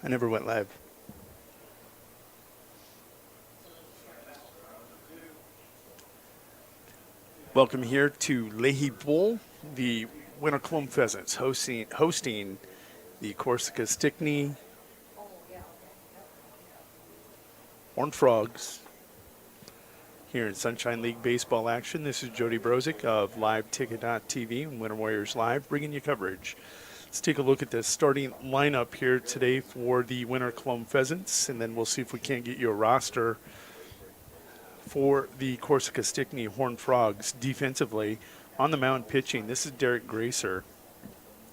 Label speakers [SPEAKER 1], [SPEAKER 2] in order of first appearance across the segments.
[SPEAKER 1] I never went live. Welcome here to Leahy Bowl, the Winter Colome Pheasants hosting the Corisca-Stickney Horned Frogs here in Sunshine League baseball action. This is Jody Brozick of LiveTicket.tv and Winter Warriors Live, bringing you coverage. Let's take a look at the starting lineup here today for the Winter Colome Pheasants, and then we'll see if we can't get you a roster for the Corisca-Stickney Horned Frogs. Defensively, on the mound pitching, this is Derek Gracer.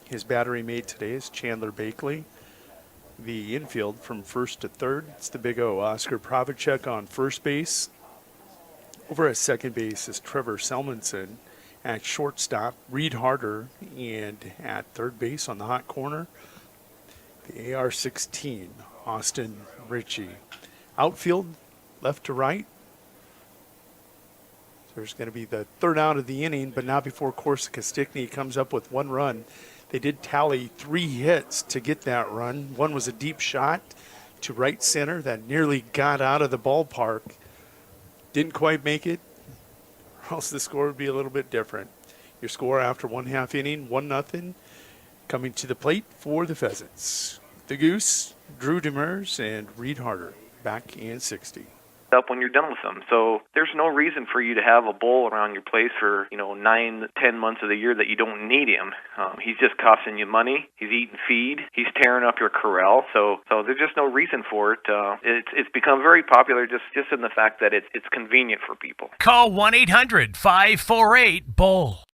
[SPEAKER 1] His battery mate today is Chandler Bakley. The infield from first to third, it's the Big O, Oscar Pravacek on first base. Over at second base is Trevor Selmanson. At shortstop, Reed Harder. And at third base on the hot corner, the AR-16, Austin Ritchie. Outfield, left to right. There's going to be the third out of the inning, but not before Corisca-Stickney comes up with one run. They did tally 3 hits to get that run. One was a deep shot to right center that nearly got out of the ballpark. Didn't quite make it, or else the score would be a little bit different. Your score after 1/2 inning, 1-0. Coming to the plate for the Pheasants, the Goose, Drew Demers, and Reed Harder, back in 60.
[SPEAKER 2] Up when you're done with them. So there's no reason for you to have a bull around your place for 9-10 months of the year that you don't need him. He's just costing you money. He's eating feed. He's tearing up your corral. So there's just no reason for it. It's become very popular just in the fact that it's convenient for people.
[SPEAKER 3] Call 1-800-548-BULL.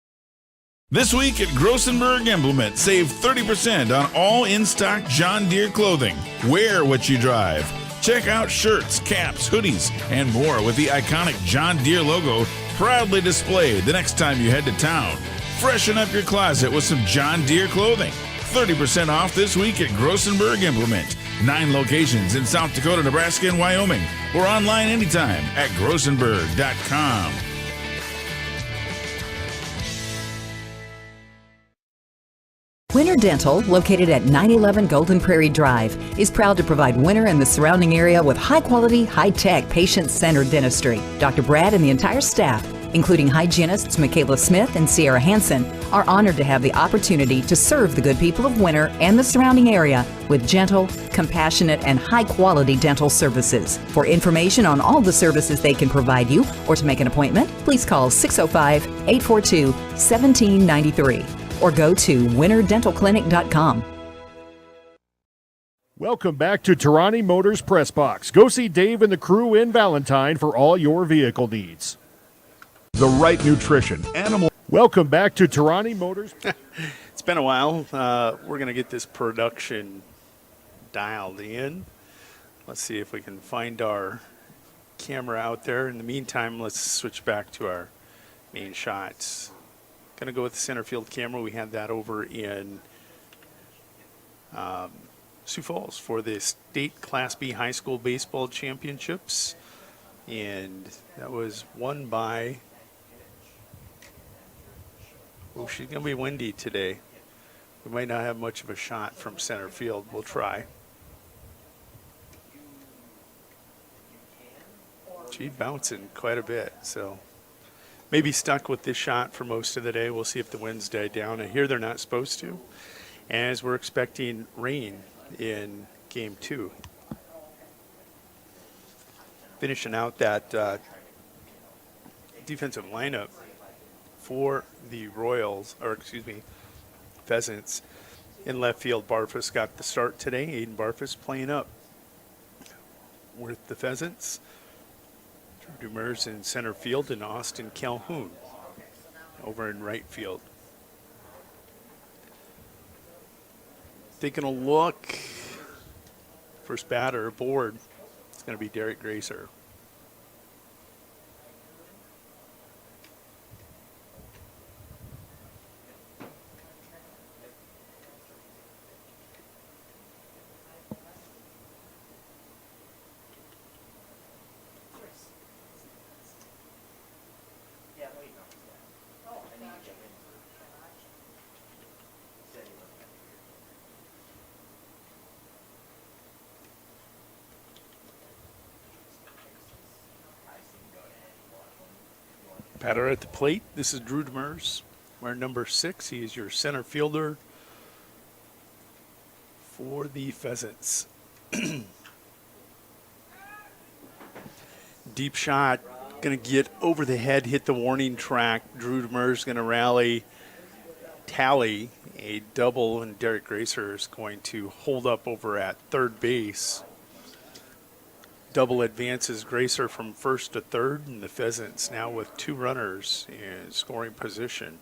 [SPEAKER 4] This week at Grossenberg Implement, save 30% on all in-stock John Deere clothing. Wear what you drive. Check out shirts, caps, hoodies, and more with the iconic John Deere logo proudly displayed the next time you head to town. Freshen up your closet with some John Deere clothing. 30% off this week at Grossenberg Implement. 9 locations in South Dakota, Nebraska, and Wyoming. Or online anytime at grossenberg.com.
[SPEAKER 5] Winter Dental, located at 911 Golden Prairie Drive, is proud to provide Winter and the surrounding area with high-quality, high-tech, patient-centered dentistry. Dr. Brad and the entire staff, including hygienists Michaela Smith and Sierra Hansen, are honored to have the opportunity to serve the good people of Winter and the surrounding area with gentle, compassionate, and high-quality dental services. For information on all the services they can provide you or to make an appointment, please call 605-842-1793. or go to winterdentalclinic.com.
[SPEAKER 6] Welcome back to Tarani Motors Press Box. Go see Dave and the crew in Valentine for all your vehicle needs.
[SPEAKER 7] The right nutrition, animal.
[SPEAKER 6] Welcome back to Tarani Motors.
[SPEAKER 1] It's been a while. We're going to get this production dialed in. Let's see if we can find our camera out there. In the meantime, let's switch back to our main shots. Going to go with the center field camera. We had that over in Sioux Falls for the state Class B high school baseball championships, and that was won by, she's going to be windy today. We might not have much of a shot from center field. We'll try. She's bouncing quite a bit, so maybe stuck with this shot for most of the day. We'll see if the winds die down. I hear they're not supposed to, as we're expecting rain in Game 2. Finishing out that defensive lineup for the Pheasants. In left field, Barfus got the start today. Aiden Barfus playing up with the Pheasants. Drew Demers in center field, and Austin Calhoun over in right field. Taking a look, first batter aboard, it's going to be Derek Gracer. Batter at the plate. This is Drew Demers. Wearing number 6. He is your center fielder for the Pheasants. Deep shot. Going to get over the head, hit the warning track. Drew Demers going to rally, tally a double, and Derek Gracer is going to hold up over at third base. Double advances Gracer from first to third, and the Pheasants now with 2 runners in scoring position.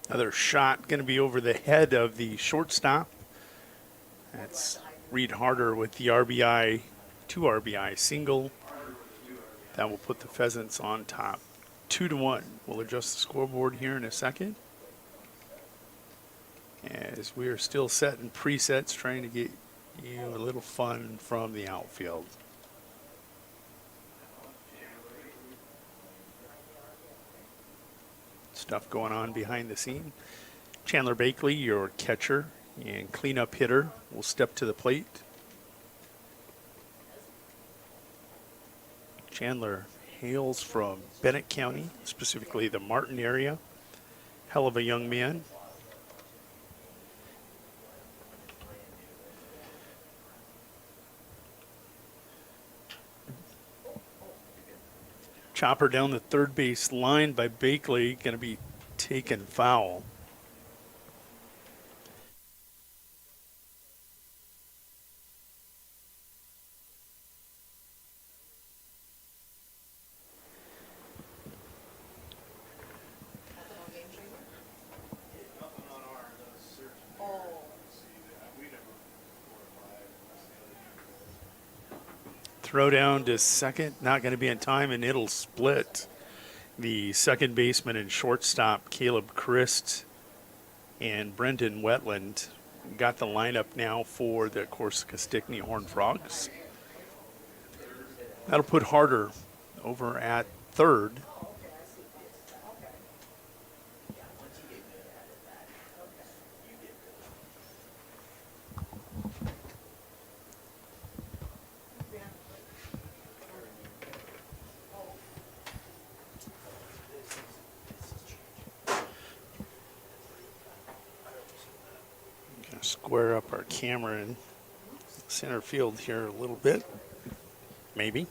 [SPEAKER 1] Another shot going to be over the head of the shortstop. That's Reed Harder with the RBI, 2 RBI single. That will put the Pheasants on top, 2-1. We'll adjust the scoreboard here in a second, as we are still setting presets, trying to get you a little fun from the outfield. Stuff going on behind the scene. Chandler Bakley, your catcher and cleanup hitter, will step to the plate. Chandler hails from Bennett County, specifically the Martin area. Hell of a young man. Chopper down the third base line by Bakley, going to be taken foul. Throw down to second, not going to be in time, and it'll split. The second baseman and shortstop, Caleb Christ and Brendan Wetland, got the lineup now for the Corisca-Stickney Horned Frogs. That'll put Harder over at third. Square up our camera in center field here a little bit, maybe.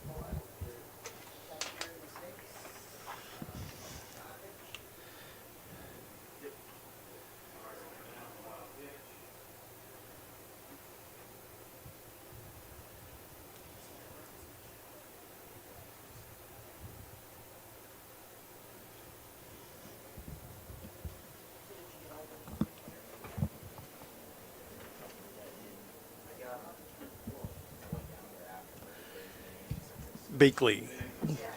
[SPEAKER 1] Bakley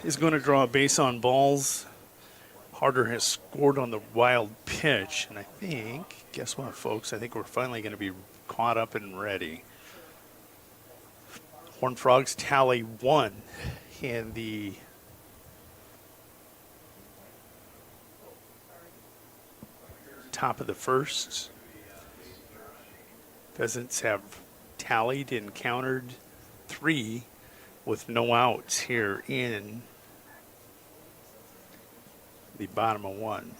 [SPEAKER 1] is going to draw a base on balls. Harder has scored on the wild pitch, and I think, guess what, folks? I think we're finally going to be caught up and ready. Horned Frogs tally 1 in the top of the first. Pheasants have tallied and countered 3 with no outs here in the bottom of 1.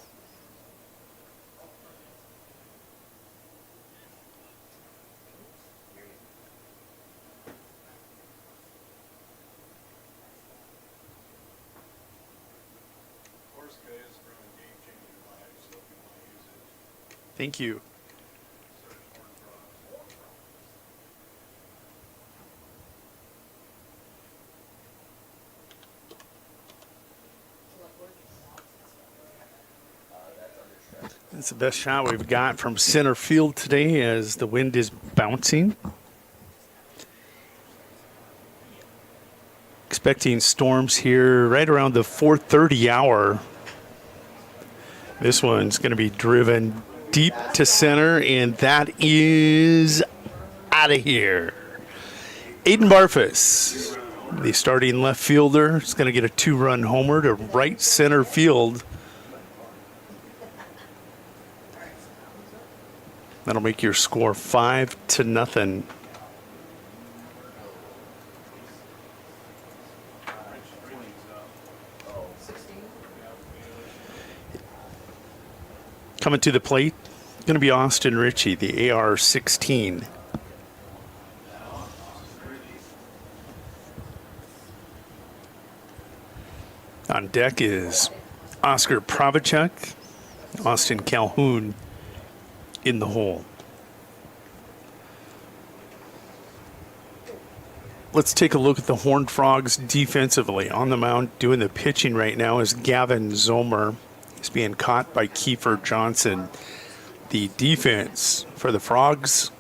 [SPEAKER 1] Thank you. It's the best shot we've got from center field today as the wind is bouncing. Expecting storms here right around the 4:30 hour. This one's going to be driven deep to center, and that is out of here. Aiden Barfus, the starting left fielder, is going to get a 2-run homer to right center field. That'll make your score 5-0. Coming to the plate, going to be Austin Ritchie, the AR-16. On deck is Oscar Pravacek, Austin Calhoun in the hole. Let's take a look at the Horned Frogs defensively. On the mound doing the pitching right now is Gavin Zomer. He's being caught by Kiefer Johnson. The defense for the Frogs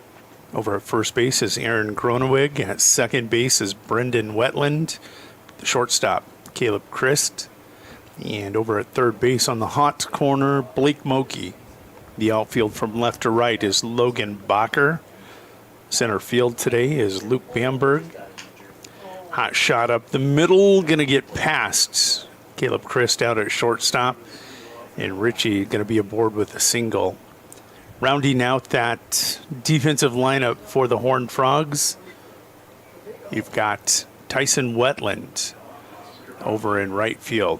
[SPEAKER 1] over at first base is Aaron Gronewig. At second base is Brendan Wetland. The shortstop, Caleb Christ. And over at third base on the hot corner, Blake Moki. The outfield from left to right is Logan Bacher. Center field today is Luke Bamberg. Hot shot up the middle, going to get past Caleb Christ out at shortstop. And Ritchie going to be aboard with a single. Rounding out that defensive lineup for the Horned Frogs, you've got Tyson Wetland over in right field.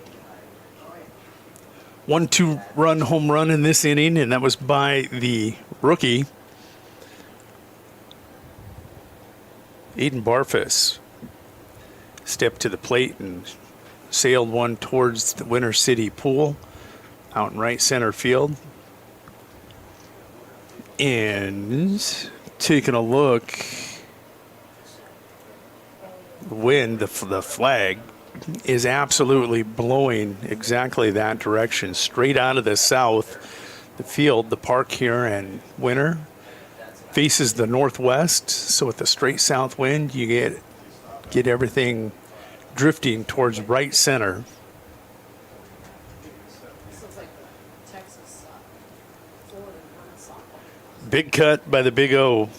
[SPEAKER 1] 1 2-run home run in this inning, and that was by the rookie, Aiden Barfus. Stepped to the plate and sailed one towards the Winter City pool out in right center field. And taking a look, the wind, the flag, is absolutely blowing exactly that direction, straight out of the south. The field, the park here in Winter, faces the northwest. So with the straight south wind, you get everything drifting towards right center. Big cut by the Big O.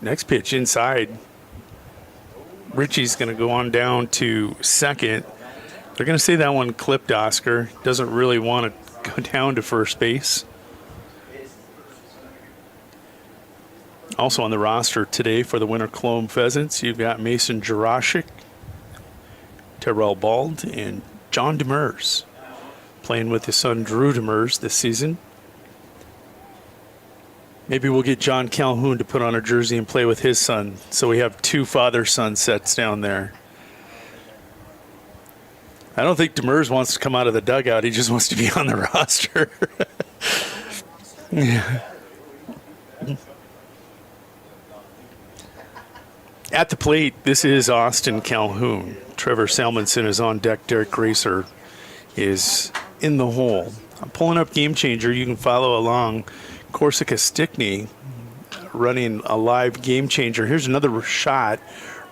[SPEAKER 1] Next pitch inside. Ritchie's going to go on down to second. They're going to say that one clipped Oscar. Doesn't really want to go down to first base. Also on the roster today for the Winter Colome Pheasants, you've got Mason Jurasik, Terrell Bald, and John Demers playing with his son Drew Demers this season. Maybe we'll get John Calhoun to put on a jersey and play with his son. So we have 2 father-son sets down there. I don't think Demers wants to come out of the dugout. He just wants to be on the roster. Yeah. At the plate, this is Austin Calhoun. Trevor Salmonson is on deck. Derek Gracer is in the hole. I'm pulling up Game Changer. You can follow along. Corisca-Stickney running a live Game Changer. Here's another shot,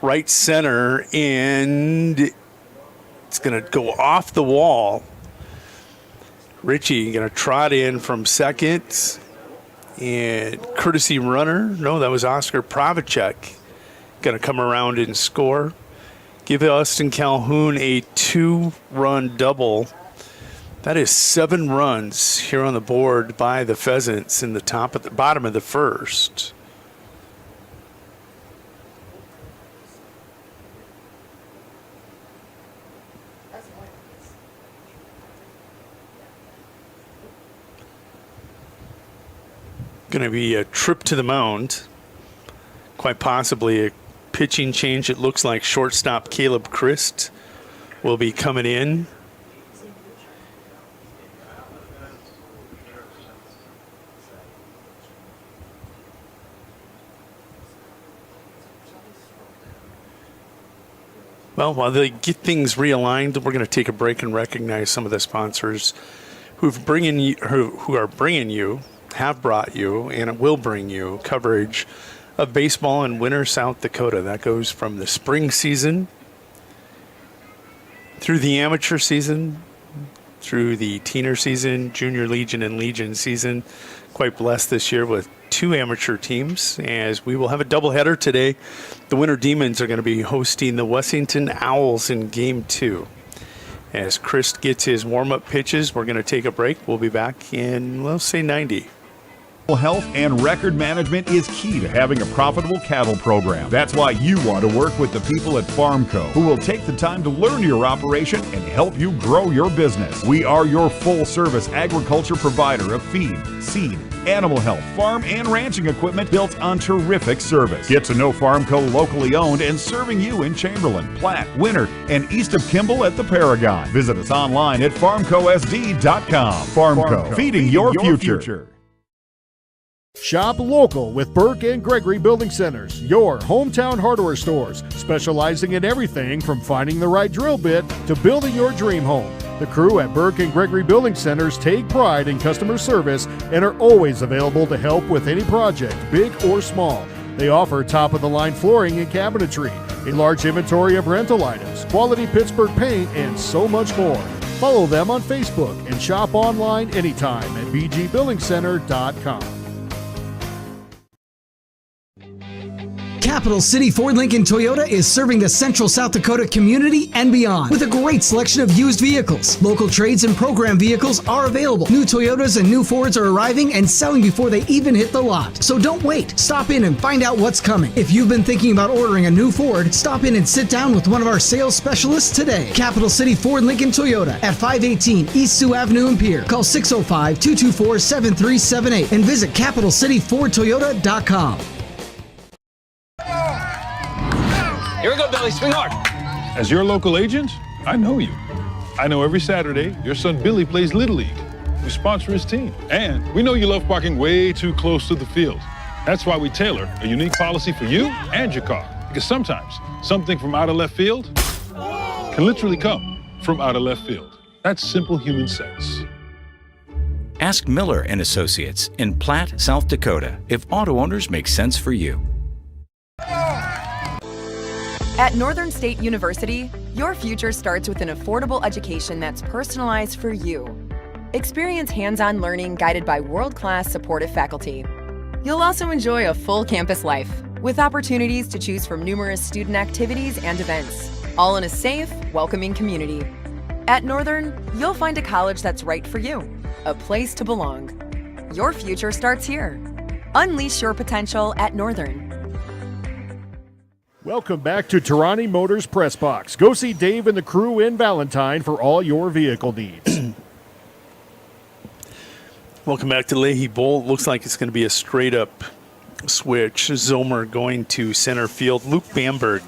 [SPEAKER 1] right center, and it's going to go off the wall. Ritchie going to trot in from second, and courtesy runner. No, that was Oscar Pravacek. Going to come around and score. Give Austin Calhoun a 2-run double. That is 7 runs here on the board by the Pheasants in the bottom of the first. Going to be a trip to the mound. Quite possibly a pitching change. It looks like shortstop Caleb Christ will be coming in. Well, while they get things realigned, we're going to take a break and recognize some of the sponsors who are bringing you, have brought you, and will bring you coverage of baseball in winter South Dakota. That goes from the spring season through the amateur season, through the teener season, junior legion, and legion season. Quite blessed this year with 2 amateur teams, as we will have a doubleheader today. The Winter Demons are going to be hosting the Wessington Owls in Game 2. As Chris gets his warm-up pitches, we're going to take a break. We'll be back in, let's say, 90.
[SPEAKER 7] Health and record management is key to having a profitable cattle program. That's why you want to work with the people at Farmco, who will take the time to learn your operation and help you grow your business. We are your full-service agriculture provider of feed, seed, animal health, farm, and ranching equipment built on terrific service. Get to know Farmco locally owned and serving you in Chamberlain, Platte, Winter, and east of Kimball at the Paragon. Visit us online at farmcosd.com. Farmco, feeding your future.
[SPEAKER 6] Shop local with Burke and Gregory Building Centers, your hometown hardware stores, specializing in everything from finding the right drill bit to building your dream home. The crew at Burke and Gregory Building Centers take pride in customer service and are always available to help with any project, big or small. They offer top-of-the-line flooring and cabinetry, a large inventory of rental items, quality Pittsburgh paint, and so much more. Follow them on Facebook and shop online anytime at bgbuildingcenter.com.
[SPEAKER 3] Capital City Ford Lincoln Toyota is serving the central South Dakota community and beyond with a great selection of used vehicles. Local trades and program vehicles are available. New Toyotas and new Fords are arriving and selling before they even hit the lot. So don't wait. Stop in and find out what's coming. If you've been thinking about ordering a new Ford, stop in and sit down with one of our sales specialists today. Capital City Ford Lincoln Toyota at 518 East Sioux Avenue in Pierre. Call 605-224-7378 and visit capitalcityfordtoyota.com.
[SPEAKER 8] Here we go, Billy. Swing hard.
[SPEAKER 9] As your local agent, I know you. I know every Saturday your son Billy plays Little League. We sponsor his team. And we know you love parking way too close to the field. That's why we tailor a unique policy for you and your car. Because sometimes something from out of left field can literally come from out of left field. That's simple human sense.
[SPEAKER 10] Ask Miller and Associates in Platte, South Dakota, if auto owners make sense for you.
[SPEAKER 11] At Northern State University, your future starts with an affordable education that's personalized for you. Experience hands-on learning guided by world-class supportive faculty. You'll also enjoy a full campus life with opportunities to choose from numerous student activities and events, all in a safe, welcoming community. At Northern, you'll find a college that's right for you, a place to belong. Your future starts here. Unleash your potential at Northern.
[SPEAKER 6] Welcome back to Tarani Motors Press Box. Go see Dave and the crew in Valentine for all your vehicle needs.
[SPEAKER 1] Welcome back to Leahy Bowl. It looks like it's going to be a straight-up switch. Zomer going to center field. Luke Bamberg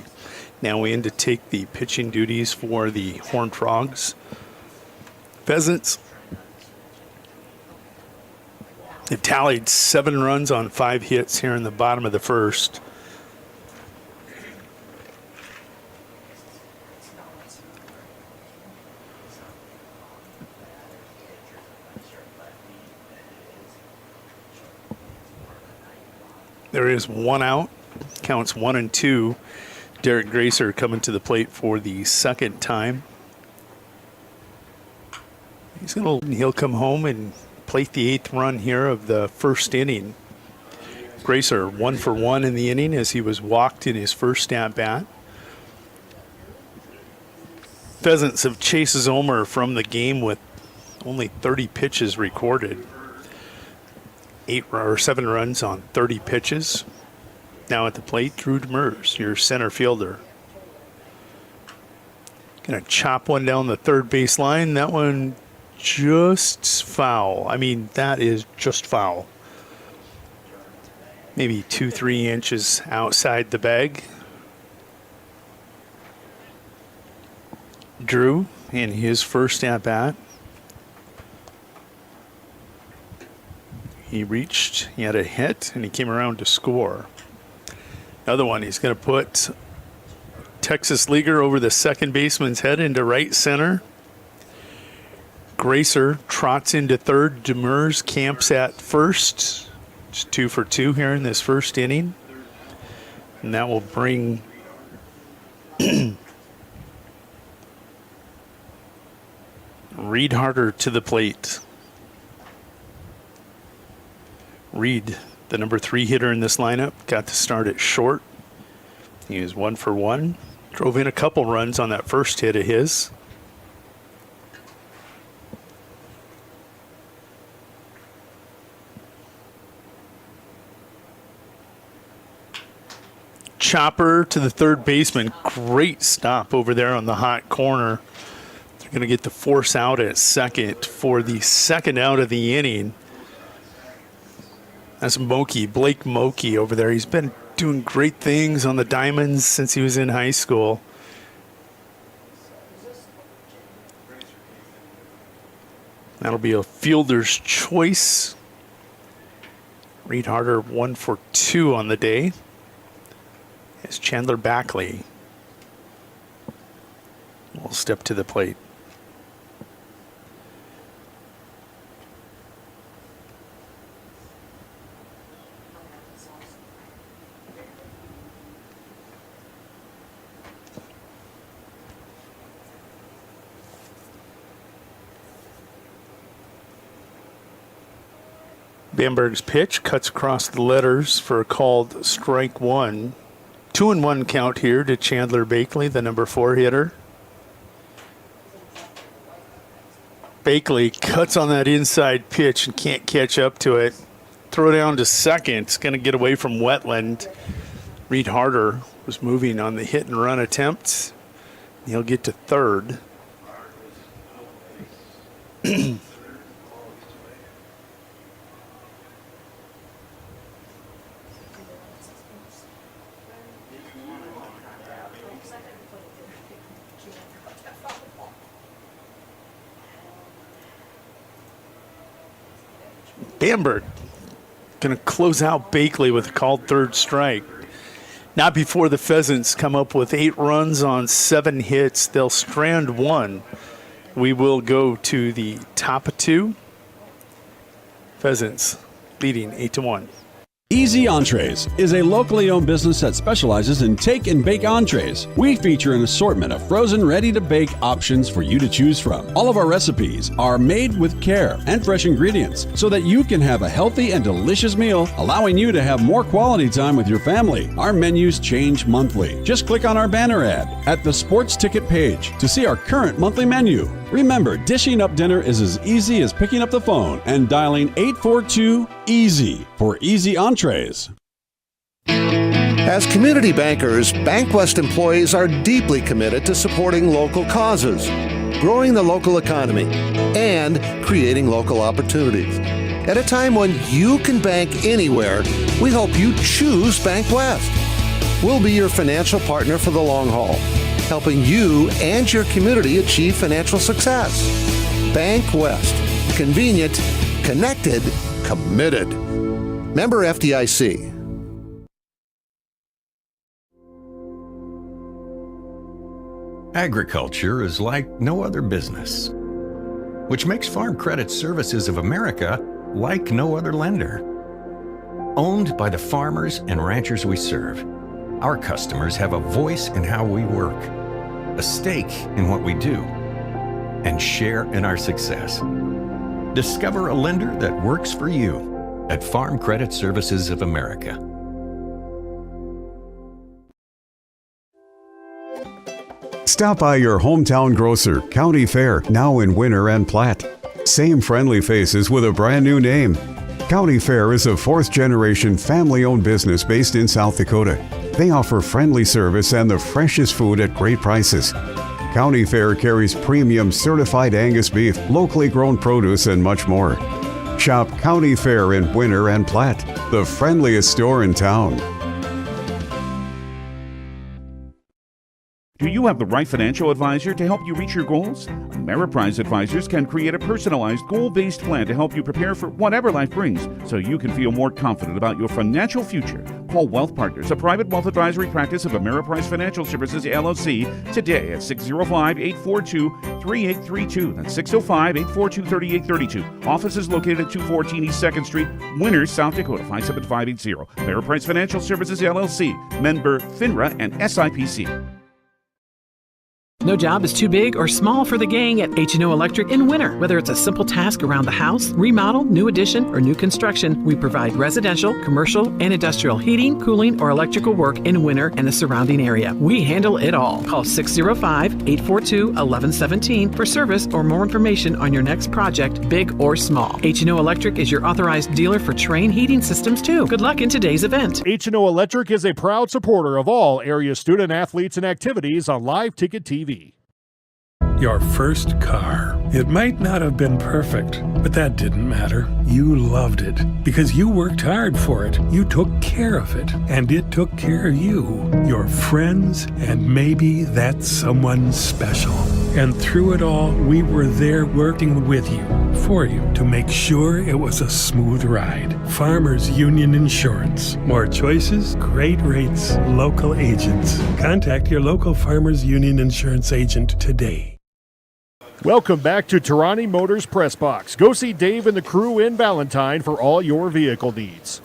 [SPEAKER 1] now in to take the pitching duties for the Horned Frogs. Pheasants, they've tallied 7 runs on 5 hits here in the bottom of the first. There is 1 out, counts 1 and 2. Derek Gracer coming to the plate for the second time. He'll come home and plate the 8th run here of the first inning. Gracer 1 for 1 in the inning as he was walked in his first at bat. Pheasants have chased Zomer from the game with only 30 pitches recorded. 7 runs on 30 pitches. Now at the plate, Drew Demers, your center fielder. Gonna chop one down the third base line. That one just foul. I mean, that is just foul. Maybe 2-3 inches outside the bag. Drew in his first at bat. He reached, he had a hit, and he came around to score. Another one, he's going to put Texas Leaguer over the second baseman's head into right center. Gracer trots into third. Demers camps at first. Just 2 for 2 here in this first inning. And that will bring Reed Harder to the plate. Reed, the number 3 hitter in this lineup, got to start at short. He was 1 for 1. Drove in a couple runs on that first hit of his. Chopper to the third baseman. Great stop over there on the hot corner. They're going to get the force out at second for the second out of the inning. That's Blake Moki over there. He's been doing great things on the diamonds since he was in high school. That'll be a fielder's choice. Reed Harder 1 for 2 on the day. As Chandler Backley will step to the plate. Bamberg's pitch cuts across the letters for a called strike 1. 2-1 count here to Chandler Bakley, the number 4 hitter. Bakley cuts on that inside pitch and can't catch up to it. Throw down to second. It's going to get away from Wetland. Reed Harder was moving on the hit and run attempt. He'll get to third. Bamberg going to close out Bakley with a called third strike. Not before the Pheasants come up with 8 runs on 7 hits. They'll strand 1. We will go to the top of 2. Pheasants leading 8-1.
[SPEAKER 12] Easy Entrees is a locally owned business that specializes in take and bake entrees. We feature an assortment of frozen, ready-to-bake options for you to choose from. All of our recipes are made with care and fresh ingredients so that you can have a healthy and delicious meal, allowing you to have more quality time with your family. Our menus change monthly. Just click on our banner ad at the sports ticket page to see our current monthly menu. Remember, dishing up dinner is as easy as picking up the phone and dialing 842-EASY for Easy Entrees.
[SPEAKER 13] As community bankers, BankWest employees are deeply committed to supporting local causes, growing the local economy, and creating local opportunities. At a time when you can bank anywhere, we hope you choose BankWest. We'll be your financial partner for the long haul, helping you and your community achieve financial success. BankWest. Convenient, connected, committed. Member FDIC.
[SPEAKER 10] Agriculture is like no other business, which makes Farm Credit Services of America like no other lender. Owned by the farmers and ranchers we serve, our customers have a voice in how we work, a stake in what we do, and share in our success. Discover a lender that works for you at Farm Credit Services of America.
[SPEAKER 14] Stop by your hometown grocer, County Fair, now in Winter and Platte. Same friendly faces with a brand new name. County Fair is a 4th-generation family-owned business based in South Dakota. They offer friendly service and the freshest food at great prices. County Fair carries premium certified Angus beef, locally grown produce, and much more. Shop County Fair in Winter and Platte, the friendliest store in town.
[SPEAKER 15] Do you have the right financial advisor to help you reach your goals? Ameriprise Advisors can create a personalized, goal-based plan to help you prepare for whatever life brings so you can feel more confident about your financial future. Call Wealth Partners, a private wealth advisory practice of Ameriprise Financial Services, LLC, today at 605-842-3832. That's 605-842-3832. Office is located at 214 East 2nd Street, Winters, South Dakota, 57580. Ameriprise Financial Services, LLC, member FINRA and SIPC.
[SPEAKER 16] No job is too big or small for the gang at H&O Electric in winter. Whether it's a simple task around the house, remodel, new addition, or new construction, we provide residential, commercial, and industrial heating, cooling, or electrical work in winter and the surrounding area. We handle it all. Call 605-842-1117 for service or more information on your next project, big or small. H&O Electric is your authorized dealer for Trane heating systems too. Good luck in today's event.
[SPEAKER 6] H&O Electric is a proud supporter of all area student athletes and activities on Live Ticket TV.
[SPEAKER 17] Your first car. It might not have been perfect, but that didn't matter. You loved it because you worked hard for it. You took care of it, and it took care of you, your friends, and maybe that someone special. And through it all, we were there working with you, for you, to make sure it was a smooth ride. Farmers Union Insurance. More choices, great rates, local agents. Contact your local Farmers Union Insurance agent today.
[SPEAKER 6] Welcome back to Tarani Motors Press Box. Go see Dave and the crew in Valentine for all your vehicle needs.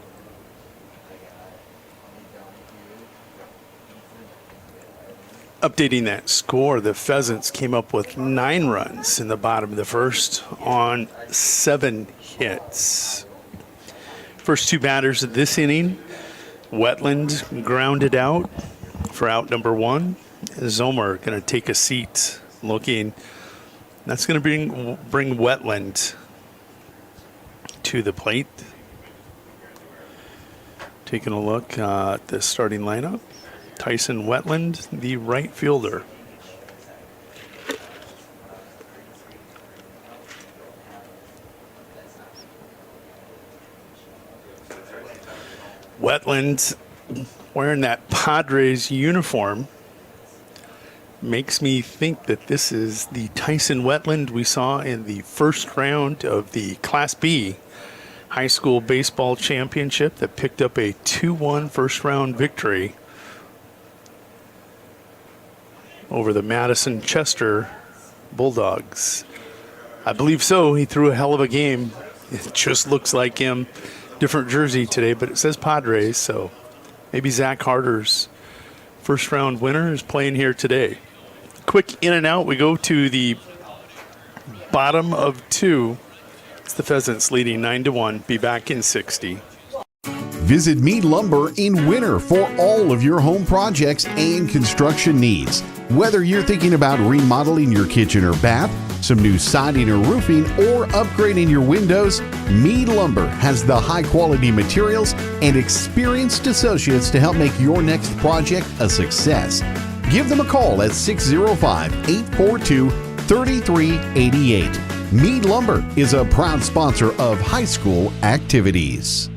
[SPEAKER 1] Updating that score, the Pheasants came up with 9 runs in the bottom of the first on 7 hits. First 2 batters of this inning, Wetland grounded out for out number 1. Zomer going to take a seat looking. That's going to bring Wetland to the plate. Taking a look at the starting lineup. Tyson Wetland, the right fielder. Wetland wearing that Padres uniform makes me think that this is the Tyson Wetland we saw in the first round of the Class B high school baseball championship that picked up a 2-1 first round victory over the Madison Chester Bulldogs. I believe so. He threw a hell of a game. It just looks like him. Different jersey today, but it says Padres, so maybe Zach Harder's first round winner is playing here today. Quick in and out. We go to the bottom of 2. It's the Pheasants leading 9-1. Be back in 60.
[SPEAKER 18] Visit Mead Lumber in winter for all of your home projects and construction needs. Whether you're thinking about remodeling your kitchen or bath, some new siding or roofing, or upgrading your windows, Mead Lumber has the high-quality materials and experienced associates to help make your next project a success. Give them a call at 605-842-3388. Mead Lumber is a proud sponsor of high school activities.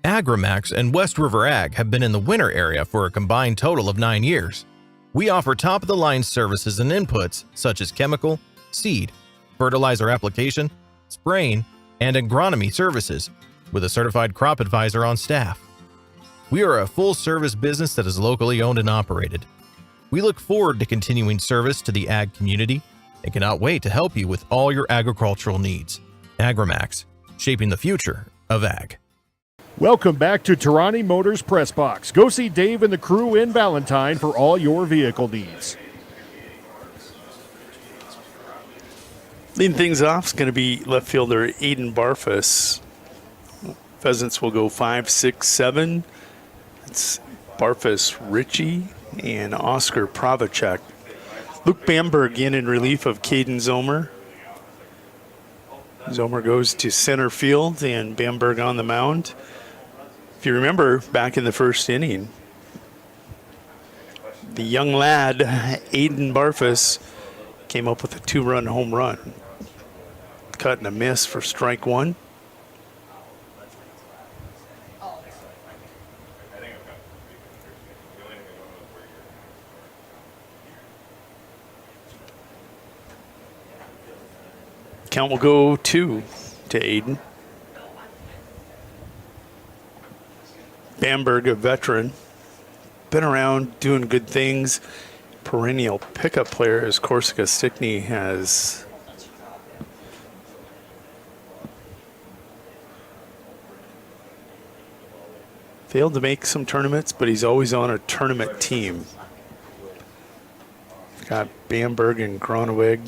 [SPEAKER 19] Agrimax and West River Ag have been in the winter area for a combined total of 9 years. We offer top-of-the-line services and inputs such as chemical, seed, fertilizer application, spraying, and agronomy services with a certified crop advisor on staff. We are a full-service business that is locally owned and operated. We look forward to continuing service to the ag community and cannot wait to help you with all your agricultural needs. Agrimax, shaping the future of ag.
[SPEAKER 6] Welcome back to Tarani Motors Press Box. Go see Dave and the crew in Valentine for all your vehicle needs.
[SPEAKER 1] Leading things off is going to be left fielder Aiden Barfus. Pheasants will go 5, 6, 7. It's Barfus, Ritchie, and Oscar Pravacek. Luke Bamberg in relief of Caden Zomer. Zomer goes to center field and Bamberg on the mound. If you remember back in the first inning, the young lad, Aiden Barfus, came up with a 2-run home run. Cut and a miss for strike 1. Count will go 2 to Aiden. Bamberg, a veteran, been around doing good things. Perennial pickup player as Corisca-Stickney has failed to make some tournaments, but he's always on a tournament team. Got Bamberg and Groneweg,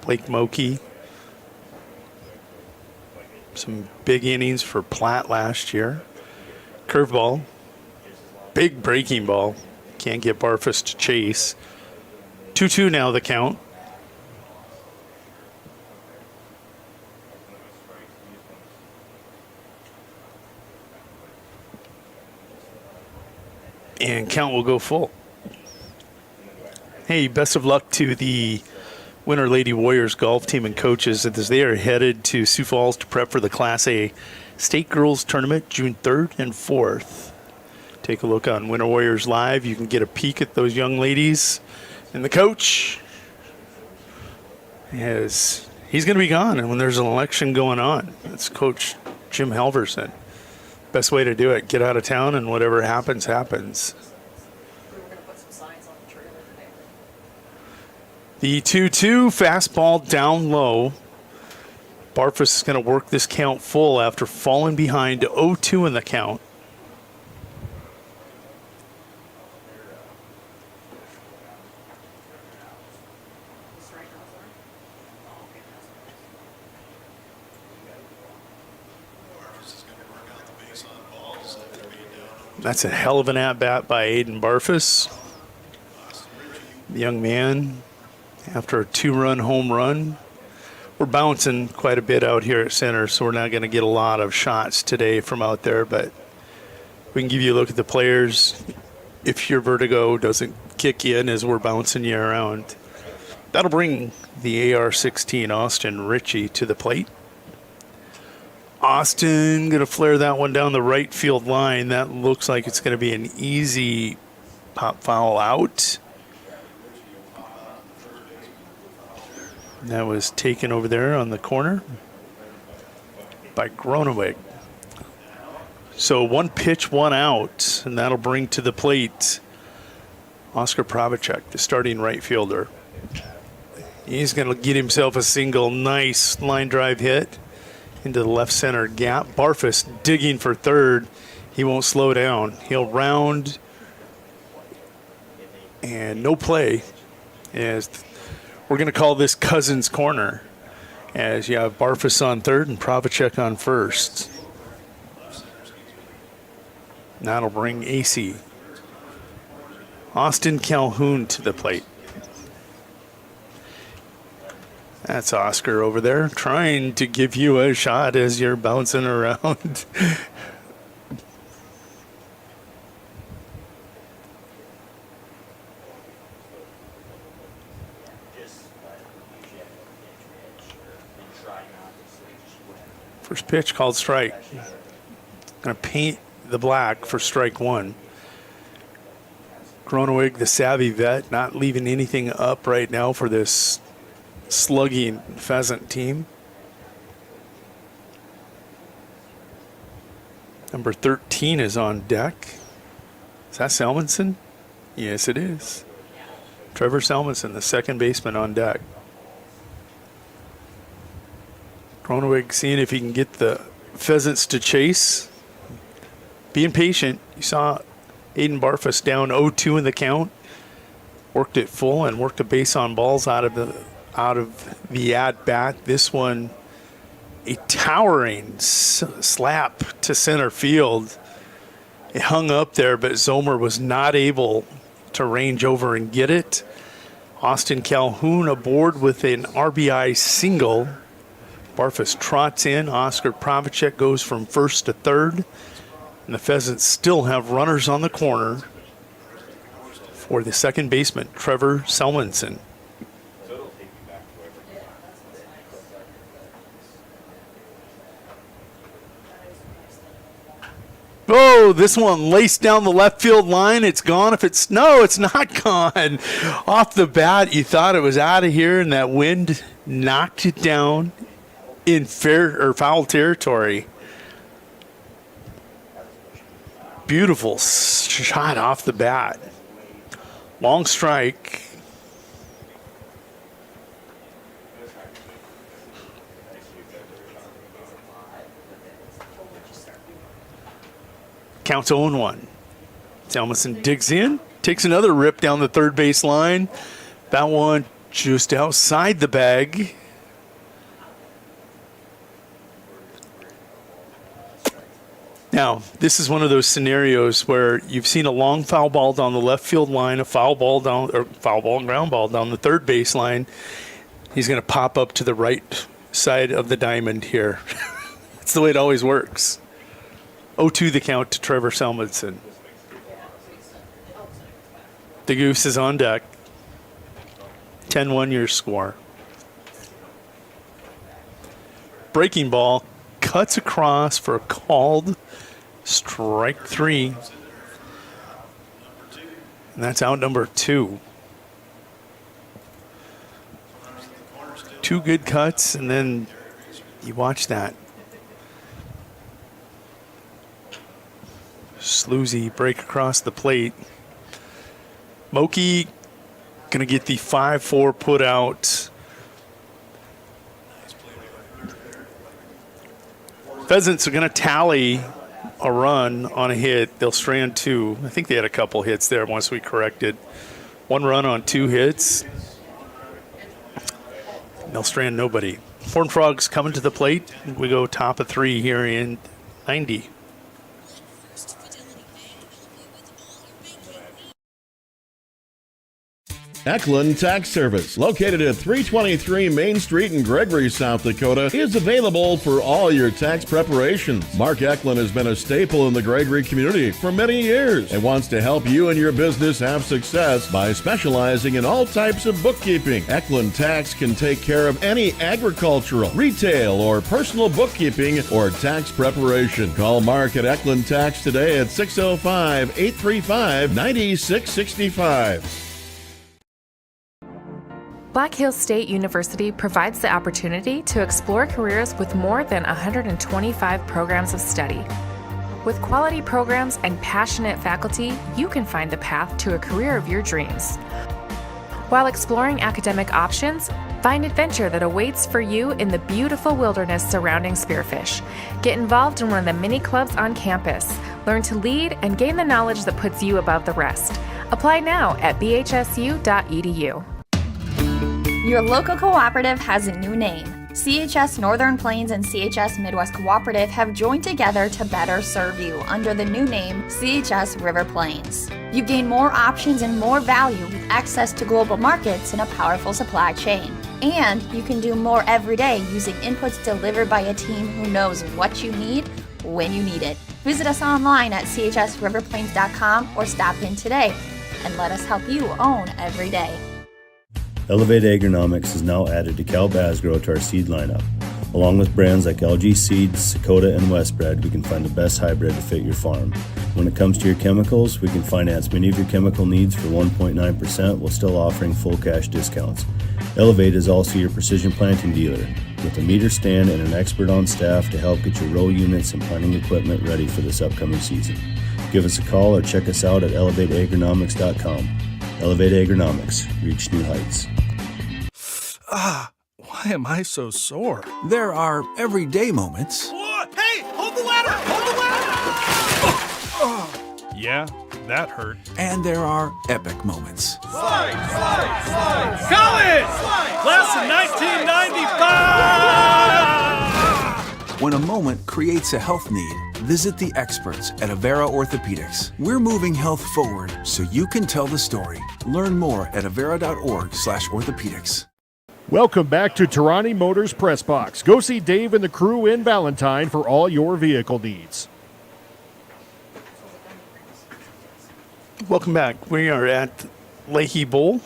[SPEAKER 1] Blake Moki. Some big innings for Platt last year. Curveball, big breaking ball. Can't get Barfus to chase. 2-2 now the count. And count will go full. Hey, best of luck to the Winter Lady Warriors golf team and coaches as they are headed to Sioux Falls to prep for the Class A State Girls Tournament June 3rd and 4th. Take a look on Winter Warriors Live. You can get a peek at those young ladies and the coach. As he's going to be gone, and when there's an election going on, that's Coach Jim Halverson. Best way to do it, get out of town, and whatever happens, happens. The 2-2 fastball down low. Barfus is going to work this count full after falling behind 0-2 in the count. That's a hell of an at-bat by Aiden Barfus. The young man, after a 2-run home run. We're bouncing quite a bit out here at center, so we're not going to get a lot of shots today from out there, but we can give you a look at the players if your vertigo doesn't kick in as we're bouncing you around. That'll bring the AR-16 Austin Ritchie to the plate. Austin going to flare that one down the right field line. That looks like it's going to be an easy pop foul out. That was taken over there on the corner by Groneweg. So 1 pitch, 1 out, and that'll bring to the plate Oscar Pravacek, the starting right fielder. He's going to get himself a single. Nice line drive hit into the left center gap. Barfus digging for third. He won't slow down. He'll round, and no play. As we're going to call this Cousins Corner, as you have Barfus on third and Pravacek on first. That'll bring AC. Austin Calhoun to the plate. That's Oscar over there trying to give you a shot as you're bouncing around. First pitch called strike. Going to paint the black for strike one. Groneweg, the savvy vet, not leaving anything up right now for this slugging Pheasant team. Number 13 is on deck. Is that Salmonson? Yes, it is. Trevor Salmonson, the second baseman, on deck. Groneweg seeing if he can get the Pheasants to chase. Being patient. You saw Aiden Barfus down 0-2 in the count. Worked it full and worked a base on balls out of the at bat. This one, a towering slap to center field. It hung up there, but Zomer was not able to range over and get it. Austin Calhoun aboard with an RBI single. Barfus trots in. Oscar Pravacek goes from first to third. And the Pheasants still have runners on the corner for the second baseman, Trevor Salmonson. Oh, this one laced down the left field line. It's gone. It's not gone. Off the bat, you thought it was out of here, and that wind knocked it down in fair or foul territory. beautiful shot off the bat. Long strike. Counts 0-1. Selmason digs in, takes another rip down the third base line. That one just outside the bag. Now, this is one of those scenarios where you've seen a long foul ball down the left field line, a foul ball and ground ball down the third base line. He's going to pop up to the right side of the diamond here. That's the way it always works. 0-2 the count to Trevor Selmadson. The Goose is on deck. 10-1 your score. Breaking ball cuts across for a called strike 3. And that's out number 2. 2 good cuts, and then you watch that. Sloozy break across the plate. Moki going to get the 5-4 put out. Pheasants are going to tally a run on a hit. They'll strand 2. I think they had a couple hits there once we corrected. 1 run on 2 hits. They'll strand nobody. Horned Frogs coming to the plate. We go top of 3 here in 90.
[SPEAKER 20] Eklund Tax Service, located at 323 Main Street in Gregory, South Dakota, is available for all your tax preparations. Mark Eklund has been a staple in the Gregory community for many years and wants to help you and your business have success by specializing in all types of bookkeeping. Eklund Tax can take care of any agricultural, retail, or personal bookkeeping or tax preparation. Call Mark at Eklund Tax today at 605-835-9665.
[SPEAKER 21] Black Hills State University provides the opportunity to explore careers with more than 125 programs of study. With quality programs and passionate faculty, you can find the path to a career of your dreams. While exploring academic options, find adventure that awaits for you in the beautiful wilderness surrounding Spearfish. Get involved in one of the many clubs on campus. Learn to lead and gain the knowledge that puts you above the rest. Apply now at bhsu.edu.
[SPEAKER 22] Your local cooperative has a new name. CHS Northern Plains and CHS Midwest Cooperative have joined together to better serve you under the new name CHS River Plains. You gain more options and more value with access to global markets and a powerful supply chain. And you can do more every day using inputs delivered by a team who knows what you need when you need it. Visit us online at chsriverplains.com or stop in today and let us help you own every day.
[SPEAKER 23] Elevate Agronomics is now added to Cal Basgrow to our seed lineup. Along with brands like LG Seeds, Sakota, and Westbred, we can find the best hybrid to fit your farm. When it comes to your chemicals, we can finance many of your chemical needs for 1.9% while still offering full cash discounts. Elevate is also your precision planting dealer, with a meter stand and an expert on staff to help get your row units and planting equipment ready for this upcoming season. Give us a call or check us out at elevateagronomics.com. Elevate Agronomics. Reach new heights.
[SPEAKER 24] Why am I so sore? There are everyday moments.
[SPEAKER 25] Hey, hold the ladder! Hold the ladder!
[SPEAKER 24] Yeah, that hurt. And there are epic moments.
[SPEAKER 25] Slide! College! Class of 1995!
[SPEAKER 24] When a moment creates a health need, visit the experts at Avera Orthopedics. We're moving health forward so you can tell the story. Learn more at avera.org/orthopedics.
[SPEAKER 6] Welcome back to Tarani Motors Press Box. Go see Dave and the crew in Valentine for all your vehicle needs.
[SPEAKER 1] Welcome back. We are at Leahy Bowl.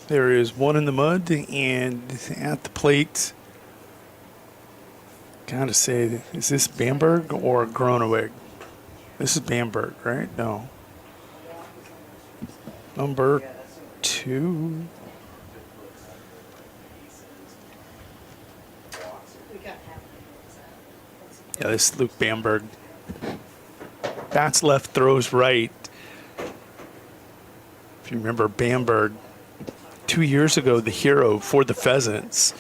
[SPEAKER 1] There is one in the mud, and at the plate, gotta say, is this Bamberg or Groneweg? This is Bamberg, right? No. Number 2. Yeah, this is Luke Bamberg. Bats left, throws right. If you remember Bamberg, 2 years ago, the hero for the Pheasants,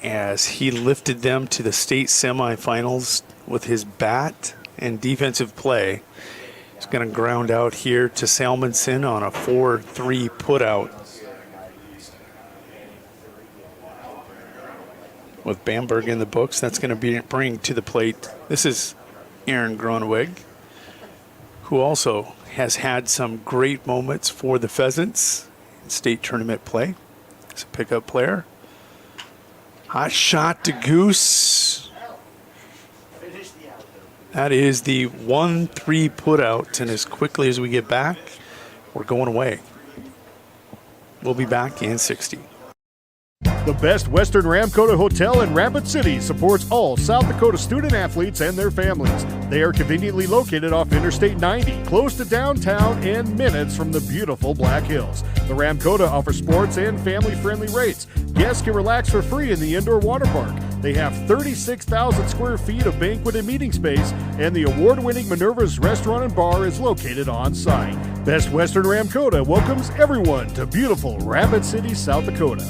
[SPEAKER 1] as he lifted them to the state semifinals with his bat and defensive play. He's going to ground out here to Salmonson on a 4-3 putout. With Bamberg in the books, that's going to bring to the plate. This is Aaron Groneweg, who also has had some great moments for the Pheasants in state tournament play. He's a pickup player. Hot shot to Goose. That is the 1-3 putout, and as quickly as we get back, we're going away. We'll be back in 60.
[SPEAKER 6] The Best Western Ramkota Hotel in Rapid City supports all South Dakota student athletes and their families. They are conveniently located off Interstate 90, close to downtown and minutes from the beautiful Black Hills. The Ramkota offers sports and family-friendly rates. Guests can relax for free in the indoor water park. They have 36,000 square feet of banquet and meeting space, and the award-winning Minerva's Restaurant and Bar is located on site. Best Western Ramkota welcomes everyone to beautiful Rapid City, South Dakota.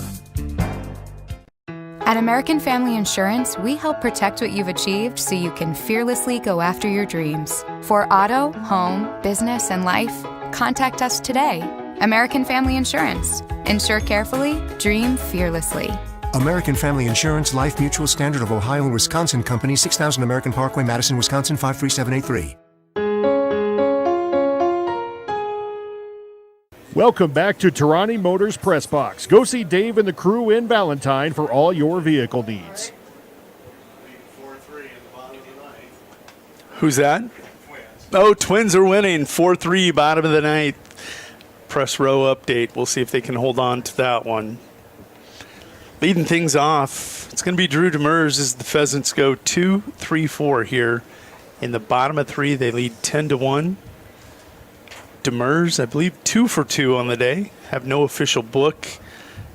[SPEAKER 2] At American Family Insurance, we help protect what you've achieved so you can fearlessly go after your dreams. For auto, home, business, and life, contact us today. American Family Insurance. Insure carefully, dream fearlessly.
[SPEAKER 3] American Family Insurance, Life Mutual, Standard of Ohio and Wisconsin Company, 6000 American Parkway, Madison, Wisconsin, 53783.
[SPEAKER 6] Welcome back to Tarani Motors Press Box. Go see Dave and the crew in Valentine for all your vehicle needs.
[SPEAKER 1] Who's that? Oh, Twins are winning 4-3, bottom of the ninth. Press row update. We'll see if they can hold on to that one. Leading things off, it's going to be Drew Demers as the Pheasants go 2-3-4 here. In the bottom of three, they lead 10-1. Demers, I believe, 2 for 2 on the day. Have no official book.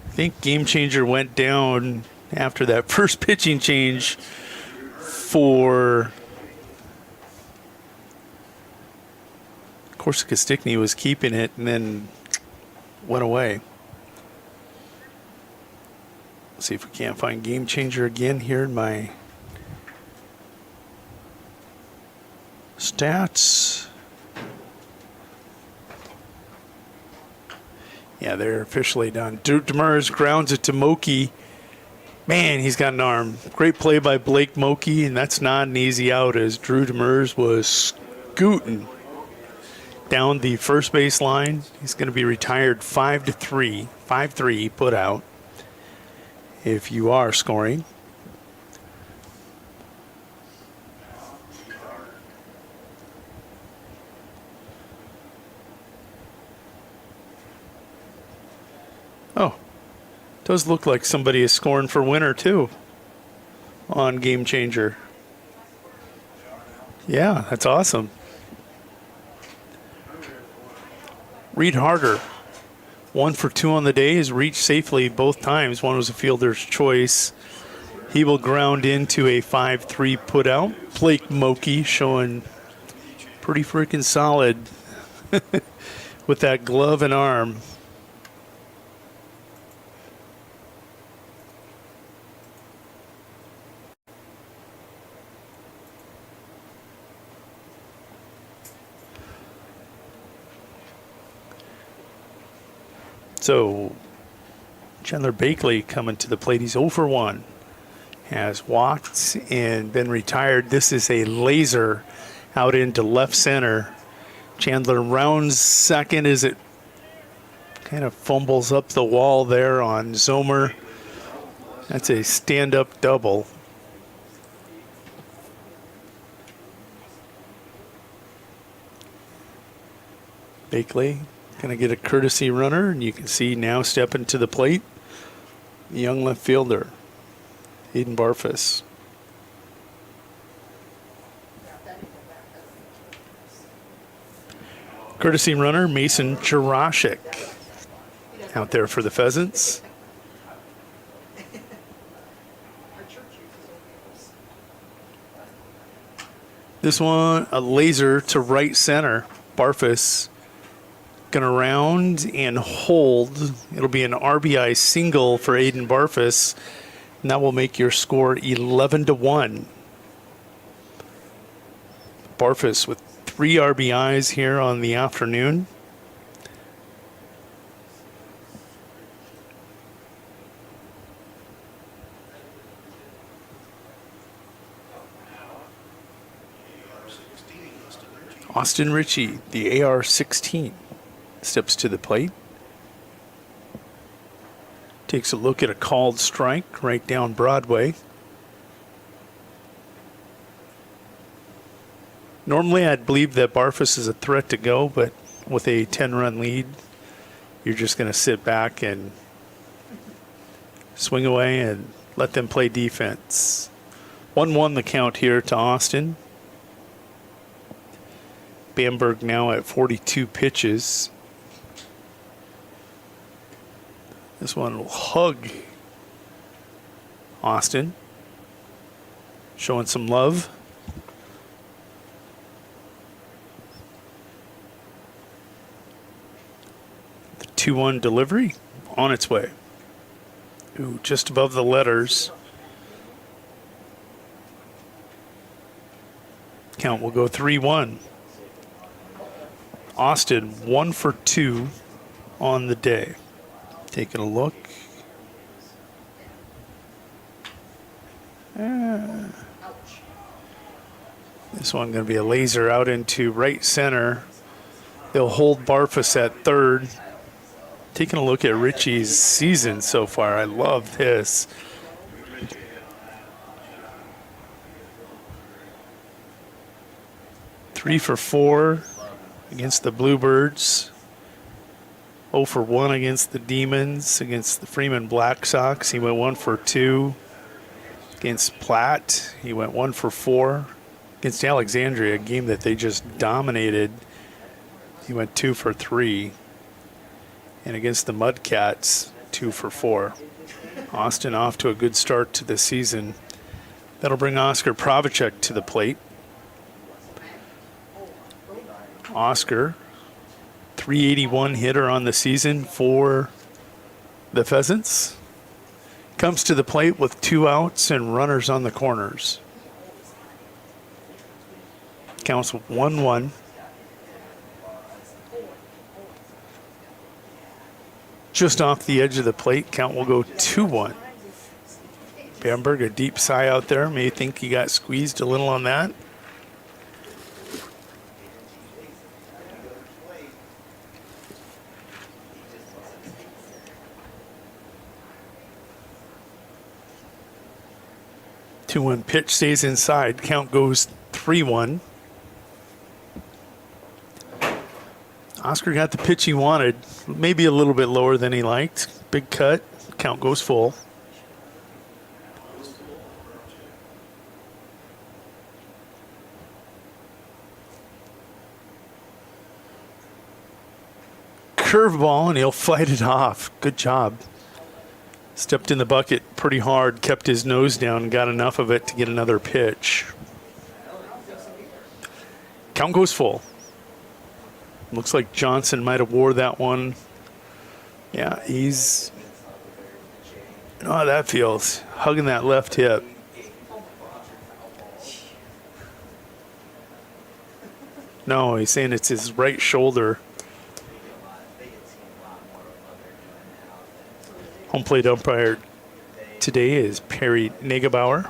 [SPEAKER 1] I think Game Changer went down after that first pitching change for Corisca-Stickney was keeping it and then went away. Let's see if we can't find Game Changer again here in my stats. Yeah, they're officially done. Demers grounds it to Moki. Man, he's got an arm. Great play by Blake Moki, and that's not an easy out as Drew Demers was scooting down the first base line. He's going to be retired 5-3. 5-3 put out if you are scoring. Oh, does look like somebody is scoring for winner too on Game Changer. Yeah, that's awesome. Reed Harder, 1 for 2 on the day, has reached safely both times. One was a fielder's choice. He will ground into a 5-3 put out. Blake Moki showing pretty freaking solid with that glove and arm. So Chandler Bakley coming to the plate. He's 0 for 1. Has walked and been retired. This is a laser out into left center. Chandler rounds second as it kind of fumbles up the wall there on Zomer. That's a stand-up double. Bakley going to get a courtesy runner, and you can see now stepping to the plate, the young left fielder, Aiden Barfus. Courtesy runner, Mason Jurashik, out there for the Pheasants. This one, a laser to right center. Barfus gonna round and hold. It'll be an RBI single for Aiden Barfus, and that will make your score 11-1. Barfus with 3 RBIs here on the afternoon. Austin Ritchie, the AR-16, steps to the plate. Takes a look at a called strike right down Broadway. Normally I'd believe that Barfus is a threat to go, but with a 10-run lead, you're just going to sit back and swing away and let them play defense. 1-1 the count here to Austin. Bamberg now at 42 pitches. This one will hug Austin. Showing some love. The 2-1 delivery on its way. Ooh, just above the letters. Count will go 3-1. Austin 1 for 2 on the day. Taking a look. This one going to be a laser out into right center. They'll hold Barfus at third. Taking a look at Ritchie's season so far. I love this. Three for 4 against the Bluebirds. 0 for 1 against the Demons. Against the Freeman Black Sox, he went 1 for 2. Against Platt, he went 1 for 4. Against Alexandria, a game that they just dominated, he went 2 for 3. And against the Mudcats, 2 for 4. Austin off to a good start to the season. That'll bring Oscar Pravacek to the plate. Oscar, 381 hitter on the season for the Pheasants. Comes to the plate with 2 outs and runners on the corners. Counts 1-1. Just off the edge of the plate, count will go 2-1. Bamberg, a deep sigh out there. May think he got squeezed a little on that. Two-one pitch stays inside. Count goes 3-1. Oscar got the pitch he wanted. Maybe a little bit lower than he liked. Big cut. Count goes full. Curveball, and he'll fight it off. Good job. Stepped in the bucket pretty hard, kept his nose down, got enough of it to get another pitch. Count goes full. Looks like Johnson might have wore that one. Yeah, he's... You know how that feels, hugging that left hip. No, he's saying it's his right shoulder. Home plate umpire today is Perry Negebauer.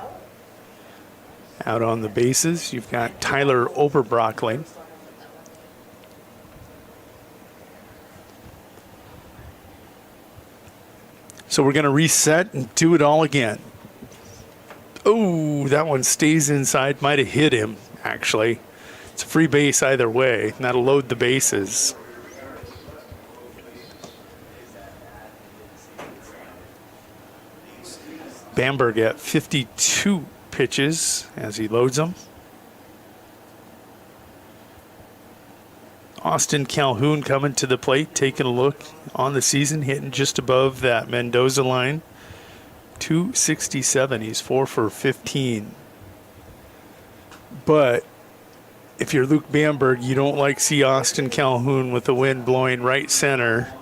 [SPEAKER 1] Out on the bases, you've got Tyler Oberbrockling. So we're going to reset and do it all again. Oh, that one stays inside. Might have hit him, actually. It's a free base either way. And that'll load the bases. Bamberg at 52 pitches as he loads them. Austin Calhoun coming to the plate, taking a look on the season, hitting just above that Mendoza line. 267. He's 4 for 15. But if you're Luke Bamberg, you don't like see Austin Calhoun with the wind blowing right center,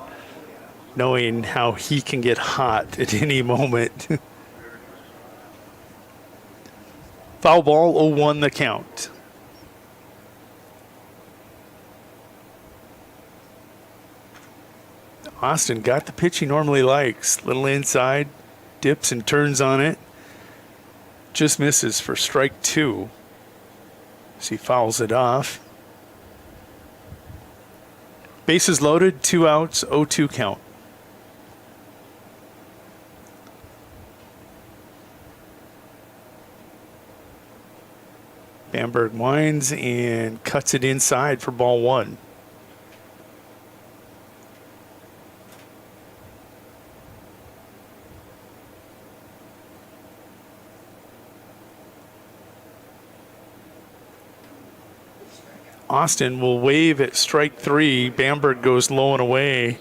[SPEAKER 1] knowing how he can get hot at any moment. Foul ball, 0-1 the count. Austin got the pitch he normally likes. Little inside, dips and turns on it. Just misses for strike 2. So he fouls it off. Bases loaded, 2 outs, 0-2 count. Bamberg winds and cuts it inside for ball 1. Austin will wave at strike 3. Bamberg goes low and away.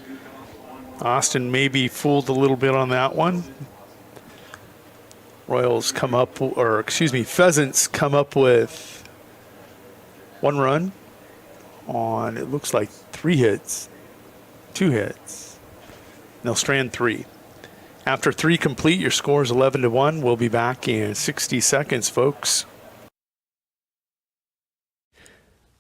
[SPEAKER 1] Austin may be fooled a little bit on that one. Royals come up, or excuse me, Pheasants come up with 1 run on, it looks like 3 hits, 2 hits. They'll strand 3. After 3 complete, your score is 11-1. We'll be back in 60 seconds, folks.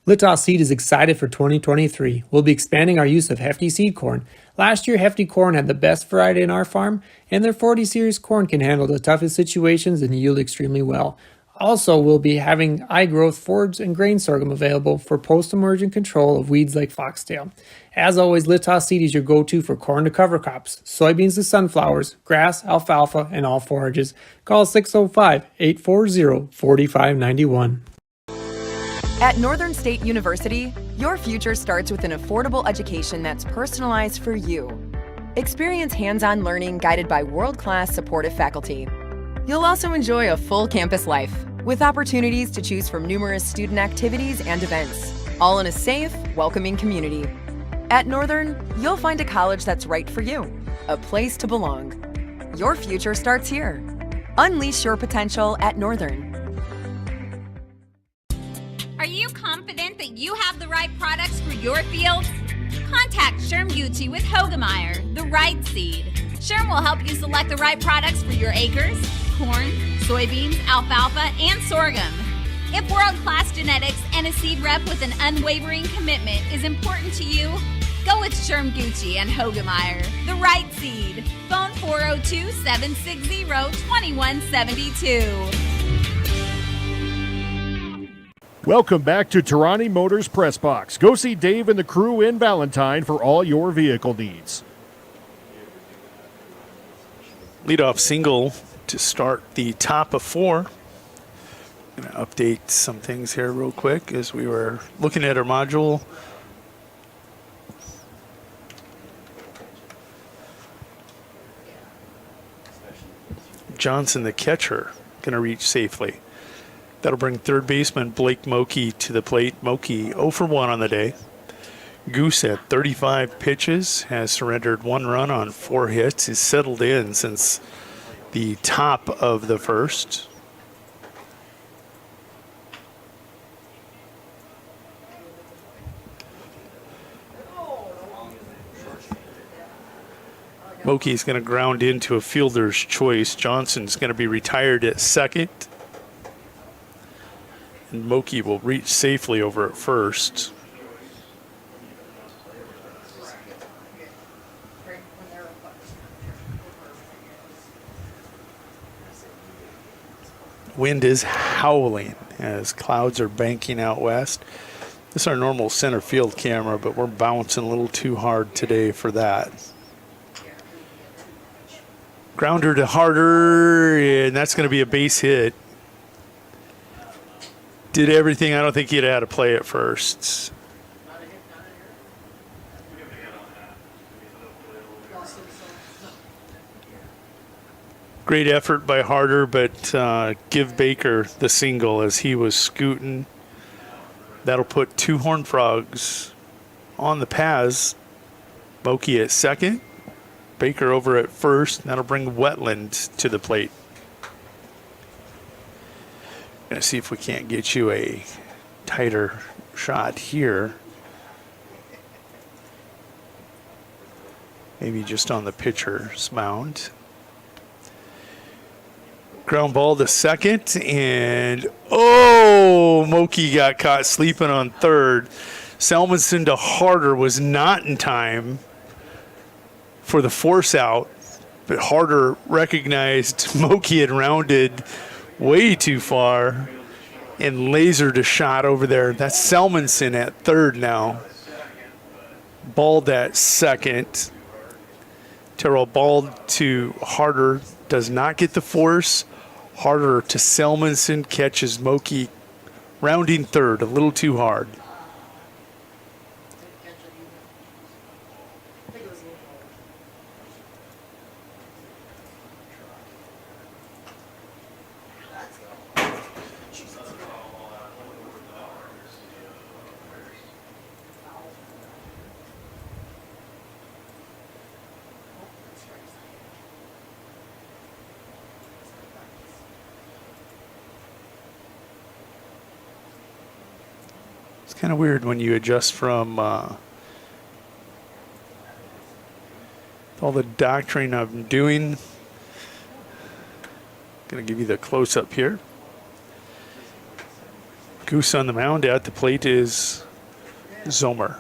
[SPEAKER 4] Litos Seed is excited for 2023. We'll be expanding our use of Hefty seed corn. Last year, Hefty corn had the best variety in our farm, and their 40 series corn can handle the toughest situations and yield extremely well. Also, we'll be having eye-growth forage and grain sorghum available for post-emergent control of weeds like foxtail. As always, Litos Seed is your go-to for corn to cover crops, soybeans to sunflowers, grass, alfalfa, and all forages. Call 605-840-4591.
[SPEAKER 11] At Northern State University, your future starts with an affordable education that's personalized for you. Experience hands-on learning guided by world-class supportive faculty. You'll also enjoy a full campus life with opportunities to choose from numerous student activities and events, all in a safe, welcoming community. At Northern, you'll find a college that's right for you, a place to belong. Your future starts here. Unleash your potential at Northern.
[SPEAKER 5] Are you confident that you have the right products for your fields? Contact Sherm Gucci with Hogemeyer, the right seed. Sherm will help you select the right products for your acres, corn, soybeans, alfalfa, and sorghum. If world-class genetics and a seed rep with an unwavering commitment is important to you, go with Sherm Gucci and Hogemeyer, the right seed. Phone 402-760-2172.
[SPEAKER 6] Welcome back to Tarani Motors Press Box. Go see Dave and the crew in Valentine for all your vehicle needs.
[SPEAKER 1] Leadoff single to start the top of 4. Going to update some things here real quick as we were looking at our module. Johnson, the catcher, going to reach safely. That'll bring third baseman Blake Mokey to the plate. Mokey 0 for 1 on the day. Goose at 35 pitches has surrendered 1 run on 4 hits. He's settled in since the top of the first. Mokey's going to ground into a fielder's choice. Johnson's going to be retired at second. And Mokey will reach safely over at first. Wind is howling as clouds are banking out west. This is our normal center field camera, but we're bouncing a little too hard today for that. Grounder to Harder, and that's going to be a base hit. Did everything. I don't think he'd had to play at first. Great effort by Harder, but give Baker the single as he was scooting. That'll put 2 Horned Frogs on the paths. Mokey at second. Baker over at first. That'll bring Wetland to the plate. Gonna see if we can't get you a tighter shot here. Maybe just on the pitcher's mound. Ground ball to second, and Moki got caught sleeping on third. Salmonson to Harder was not in time for the force out, but Harder recognized Moki had rounded way too far and lasered a shot over there. That's Salmonson at third now. Balled at second. Terrell balled to Harder, does not get the force. Harder to Salmonson, catches Moki rounding third, a little too hard. Kind of weird when you adjust from all the doctoring I'm doing. Going to give you the close-up here. Goose on the mound. At the plate is Zomer.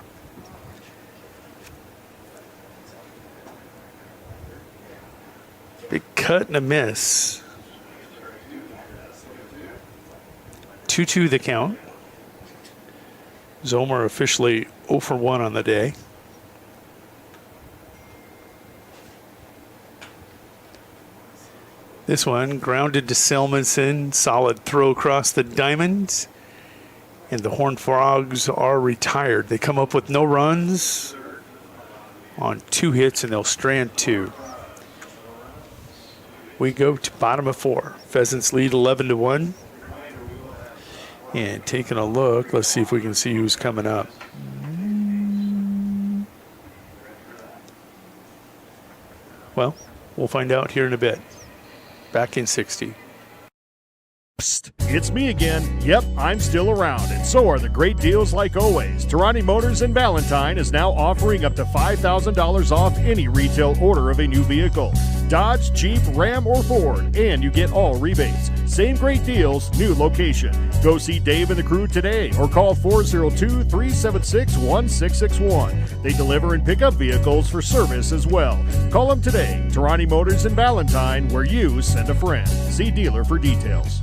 [SPEAKER 1] Big cut and a miss. 2-2 the count. Zomer officially 0 for 1 on the day. This one grounded to Salmonson. Solid throw across the diamond. And the Horned Frogs are retired. They come up with no runs on 2 hits, and they'll strand 2. We go to bottom of 4. Pheasants lead 11-1. And taking a look, let's see if we can see who's coming up. Well, we'll find out here in a bit. Back in 60.
[SPEAKER 6] It's me again. Yep, I'm still around, and so are the great deals like always. Tarani Motors in Valentine is now offering up to $5,000 off any retail order of a new vehicle. Dodge, Jeep, Ram, or Ford, and you get all rebates. Same great deals, new location. Go see Dave and the crew today or call 402-376-1661. They deliver and pick up vehicles for service as well. Call them today. Tarani Motors in Valentine, where you send a friend. See dealer for details.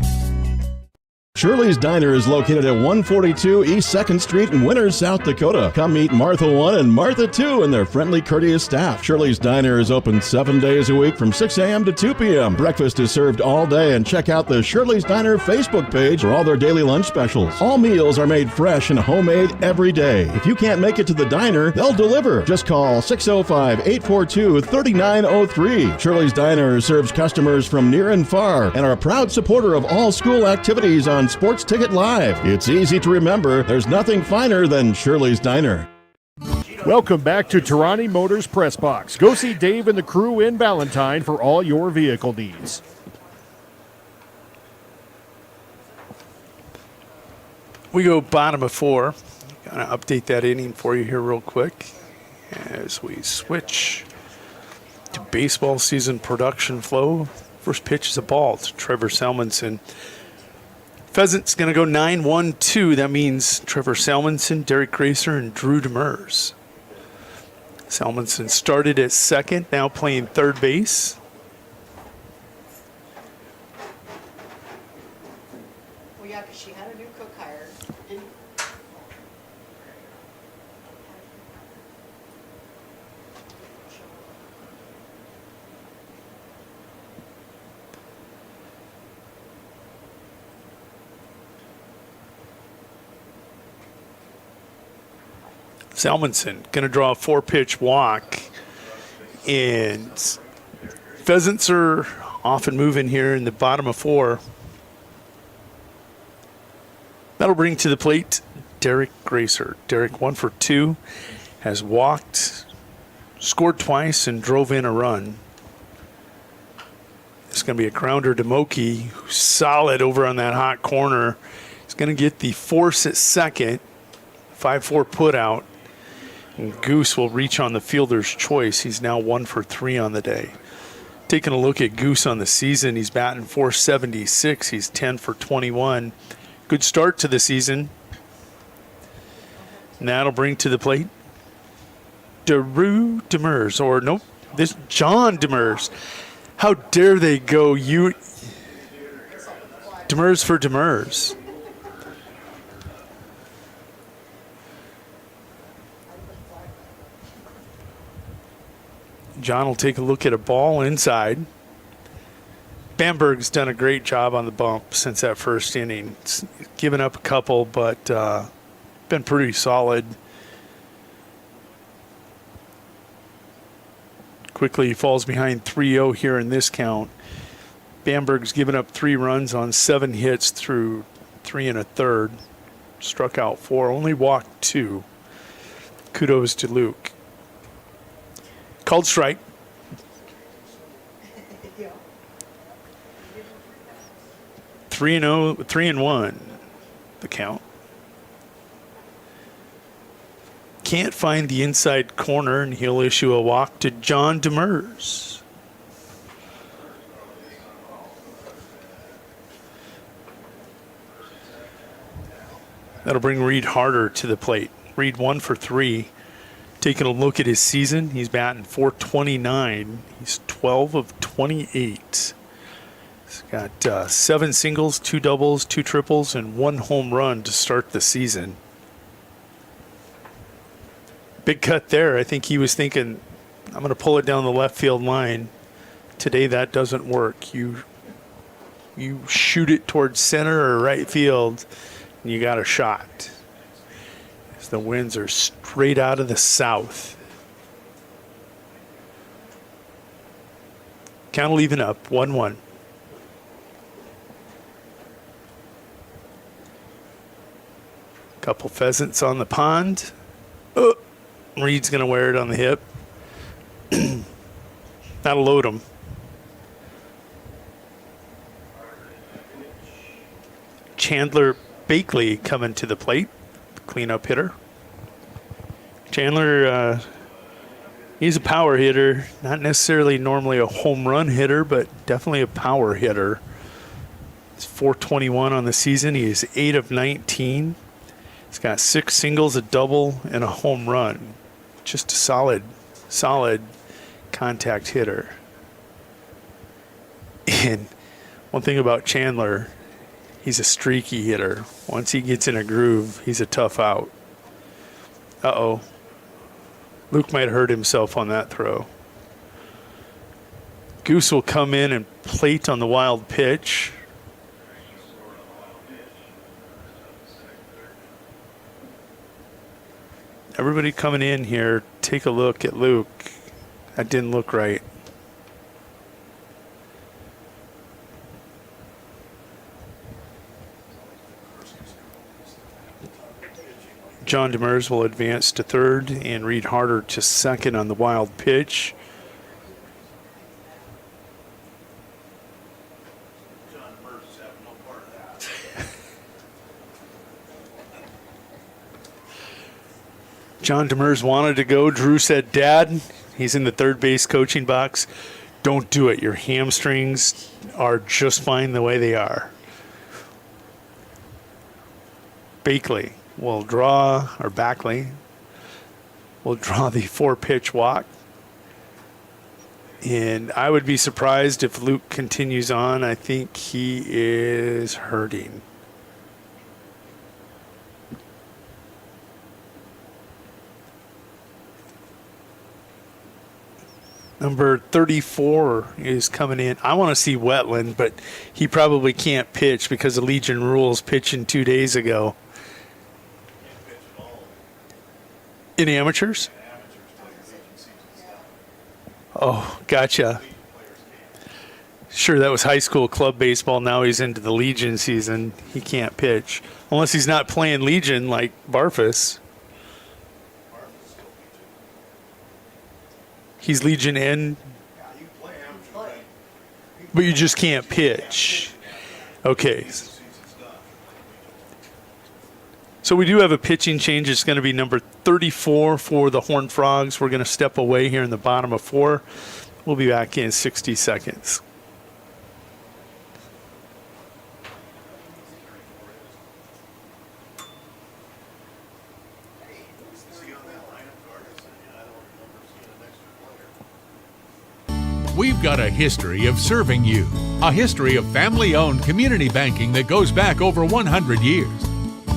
[SPEAKER 20] Shirley's Diner is located at 142 East 2nd Street in Winters, South Dakota. Come meet Martha 1 and Martha 2 and their friendly, courteous staff. Shirley's Diner is open 7 days a week from 6 a.m. to 2 p.m. Breakfast is served all day, and check out the Shirley's Diner Facebook page for all their daily lunch specials. All meals are made fresh and homemade every day. If you can't make it to the diner, they'll deliver. Just call 605-842-3903. Shirley's Diner serves customers from near and far and are a proud supporter of all school activities on Sports Ticket Live. It's easy to remember. There's nothing finer than Shirley's Diner.
[SPEAKER 6] Welcome back to Tarani Motors Press Box. Go see Dave and the crew in Valentine for all your vehicle needs.
[SPEAKER 1] We go bottom of 4. Gonna update that inning for you here real quick as we switch to baseball season production flow. First pitch is a ball to Trevor Salmonson. Pheasants going to go 9-1-2. That means Trevor Salmonson, Derek Gracer, and Drew Demers. Salmonson started at second, now playing third base.
[SPEAKER 7] Well, yeah, because she had a new cook hired.
[SPEAKER 1] Salmonson going to draw a 4-pitch walk. And Pheasants are off and moving here in the bottom of 4. That'll bring to the plate Derek Gracer. Derek 1 for 2, has walked, scored twice, and drove in a run. It's going to be a grounder to Moki, who's solid over on that hot corner. He's Going to get the force at second. 5-4 put out. And Goose will reach on the fielder's choice. He's now 1 for 3 on the day. Taking a look at Goose on the season, he's batting .476. He's 10 for 21. Good start to the season. And that'll bring to the plate Daru Demers, or nope, this John Demers. How dare they go Demers for Demers. John will take a look at a ball inside. Bamberg's done a great job on the bump since that first inning. It's given up a couple, but been pretty solid. Quickly he falls behind 3-0 here in this count. Bamberg's given up 3 runs on 7 hits through 3 1/3. Struck out 4, only walked 2. Kudos to Luke. Called strike. Three and 1, the count. Can't find the inside corner, and he'll issue a walk to John Demers. That'll bring Reed Harder to the plate. Reed 1 for 3. Taking a look at his season, he's batting .429. He's 12 of 28. He's got 7 singles, 2 doubles, 2 triples, and 1 home run to start the season. Big cut there. I think he was thinking, I'm going to pull it down the left field line. Today that doesn't work. You shoot it towards center or right field, and you got a shot. As the winds are straight out of the south. Count leaving up, 1-1. Couple pheasants on the pond. Oh, Reed's going to wear it on the hip. That'll load him. Chandler Bakley coming to the plate. Cleanup hitter. Chandler, he's a power hitter. Not necessarily normally a home run hitter, but definitely a power hitter. It's .421 on the season. He is 8 of 19. He's got 6 singles, a double, and a home run. Just a solid contact hitter. And one thing about Chandler, he's a streaky hitter. Once he gets in a groove, he's a tough out. Uh-oh. Luke might hurt himself on that throw. Goose will come in and plate on the wild pitch. Everybody coming in here, take a look at Luke. That didn't look right. John Demers will advance to third and Reed Harder to second on the wild pitch. John Demers wanted to go. Drew said, Dad, he's in the third base coaching box. Don't do it. Your hamstrings are just fine the way they are. Bakley will draw, or Backley will draw the 4-pitch walk. And I would be surprised if Luke continues on. I think he is hurting. Number 34 is coming in. I want to see Wetland, but he probably can't pitch because of Legion rules pitching 2 days ago. In amateurs? Oh, gotcha. Sure, that was high school club baseball. Now he's into the Legion season. He can't pitch. Unless he's not playing Legion like Barfus. He's Legion N, but you just can't pitch. Okay. So we do have a pitching change. It's going to be number 34 for the Horned Frogs. We're going to step away here in the bottom of 4. We'll be back in 60 seconds.
[SPEAKER 8] We've got a history of serving you, a history of family-owned community banking that goes back over 100 years.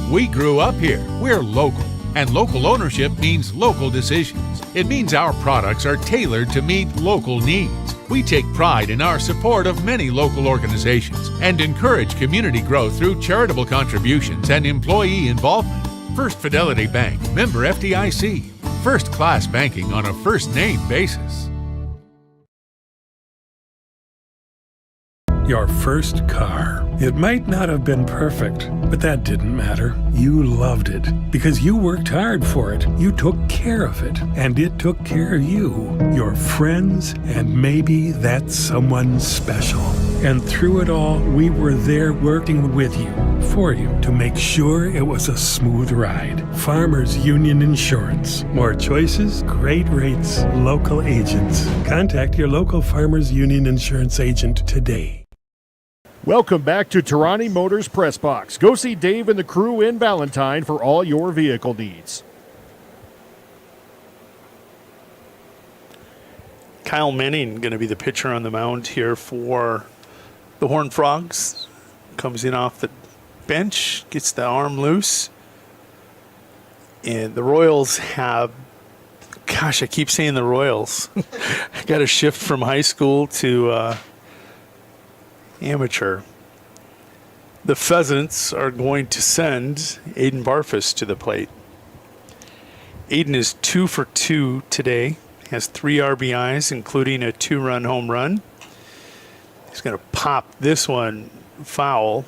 [SPEAKER 8] We grew up here. We're local. And local ownership means local decisions. It means our products are tailored to meet local needs. We take pride in our support of many local organizations and encourage community growth through charitable contributions and employee involvement. First Fidelity Bank, member FDIC. First-class banking on a first-name basis.
[SPEAKER 17] Your first car. It might not have been perfect, but that didn't matter. You loved it because you worked hard for it. You took care of it, and it took care of you, your friends, and maybe that someone special. And through it all, we were there working with you, for you, to make sure it was a smooth ride. Farmers Union Insurance. More choices, great rates, local agents. Contact your local Farmers Union Insurance agent today.
[SPEAKER 6] Welcome back to Tarani Motors Press Box. Go see Dave and the crew in Valentine for all your vehicle needs.
[SPEAKER 1] Kyle Menning going to be the pitcher on the mound here for the Horned Frogs. Comes in off the bench, gets the arm loose. And the Royals have, gosh, I keep saying the Royals. I got to shift from high school to amateur. The Pheasants are going to send Aiden Barfus to the plate. Aiden is 2 for 2 today. Has 3 RBIs, including a 2-run home run. He's going to pop this one foul.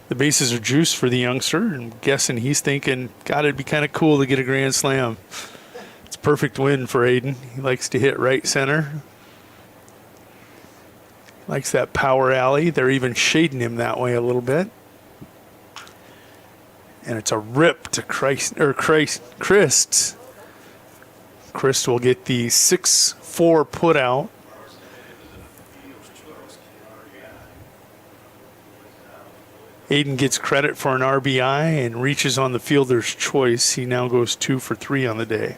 [SPEAKER 1] The bases are juiced for the youngster. I'm guessing he's thinking, God, it'd be kind of cool to get a grand slam. It's a perfect win for Aiden. He likes to hit right center. Likes that power alley. They're even shading him that way a little bit. And it's a rip to Christ. Christ will get the 6-4 put out. Aiden gets credit for an RBI and reaches on the fielder's choice. He now goes 2 for 3 on the day.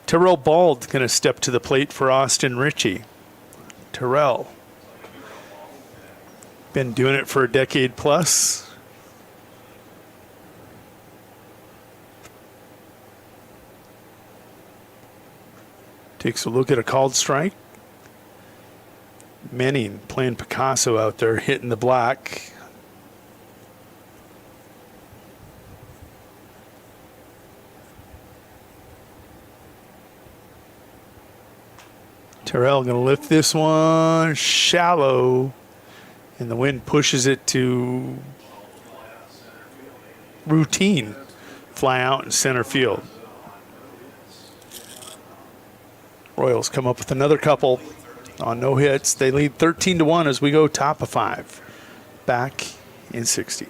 [SPEAKER 1] Terrell Bald going to step to the plate for Austin Ritchie. Terrell. Been doing it for a decade plus. Takes a look at a called strike. Menning playing Picasso out there, hitting the black. Terrell going to lift this one shallow, and the wind pushes it to routine. Fly out in center field. Royals come up with another couple on no hits. They lead 13-1 as we go top of 5. Back in 60.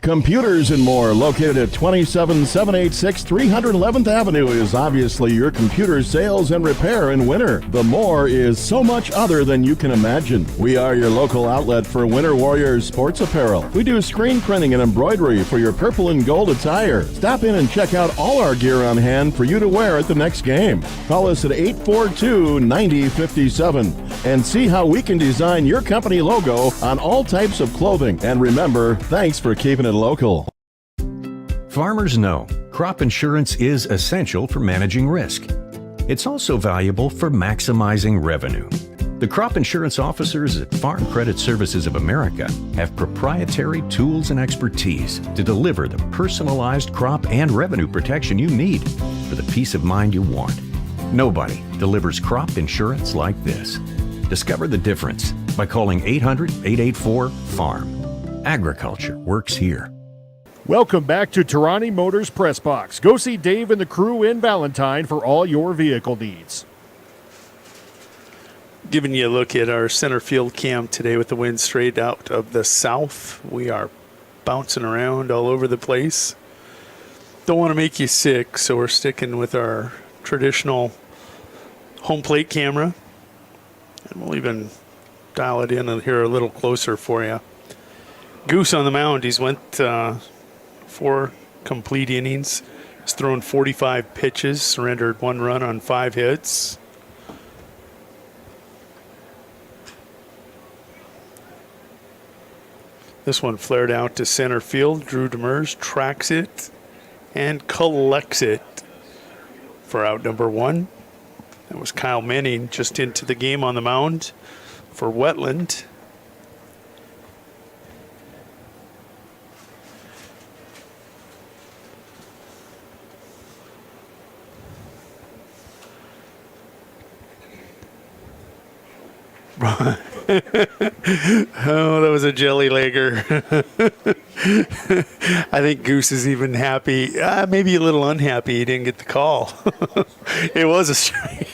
[SPEAKER 20] Computers and More, located at 27786 311th Avenue, is obviously your computer sales and repair in winter. The More is so much other than you can imagine. We are your local outlet for Winter Warriors sports apparel. We do screen printing and embroidery for your purple and gold attire. Stop in and check out all our gear on hand for you to wear at the next game. Call us at 842-9057 and see how we can design your company logo on all types of clothing. And remember, thanks for keeping it local.
[SPEAKER 9] Farmers know crop insurance is essential for managing risk. It's also valuable for maximizing revenue. The crop insurance officers at Farm Credit Services of America have proprietary tools and expertise to deliver the personalized crop and revenue protection you need for the peace of mind you want. Nobody delivers crop insurance like this. Discover the difference by calling 800-884-FARM. Agriculture works here.
[SPEAKER 6] Welcome back to Tarani Motors Press Box. Go see Dave and the crew in Valentine for all your vehicle needs.
[SPEAKER 1] Giving you a look at our center field cam today with the wind straight out of the south. We are bouncing around all over the place. Don't want to make you sick, so we're sticking with our traditional home plate camera. And we'll even dial it in here a little closer for you. Goose on the mound. He's went 4 complete innings. He's thrown 45 pitches, surrendered 1 run on 5 hits. This one flared out to center field. Drew Demers tracks it and collects it for out number 1. That was Kyle Manning just into the game on the mound for Wetland. Oh, that was a jelly legger. I think Goose is even happy, maybe a little unhappy he didn't get the call. It was a strike.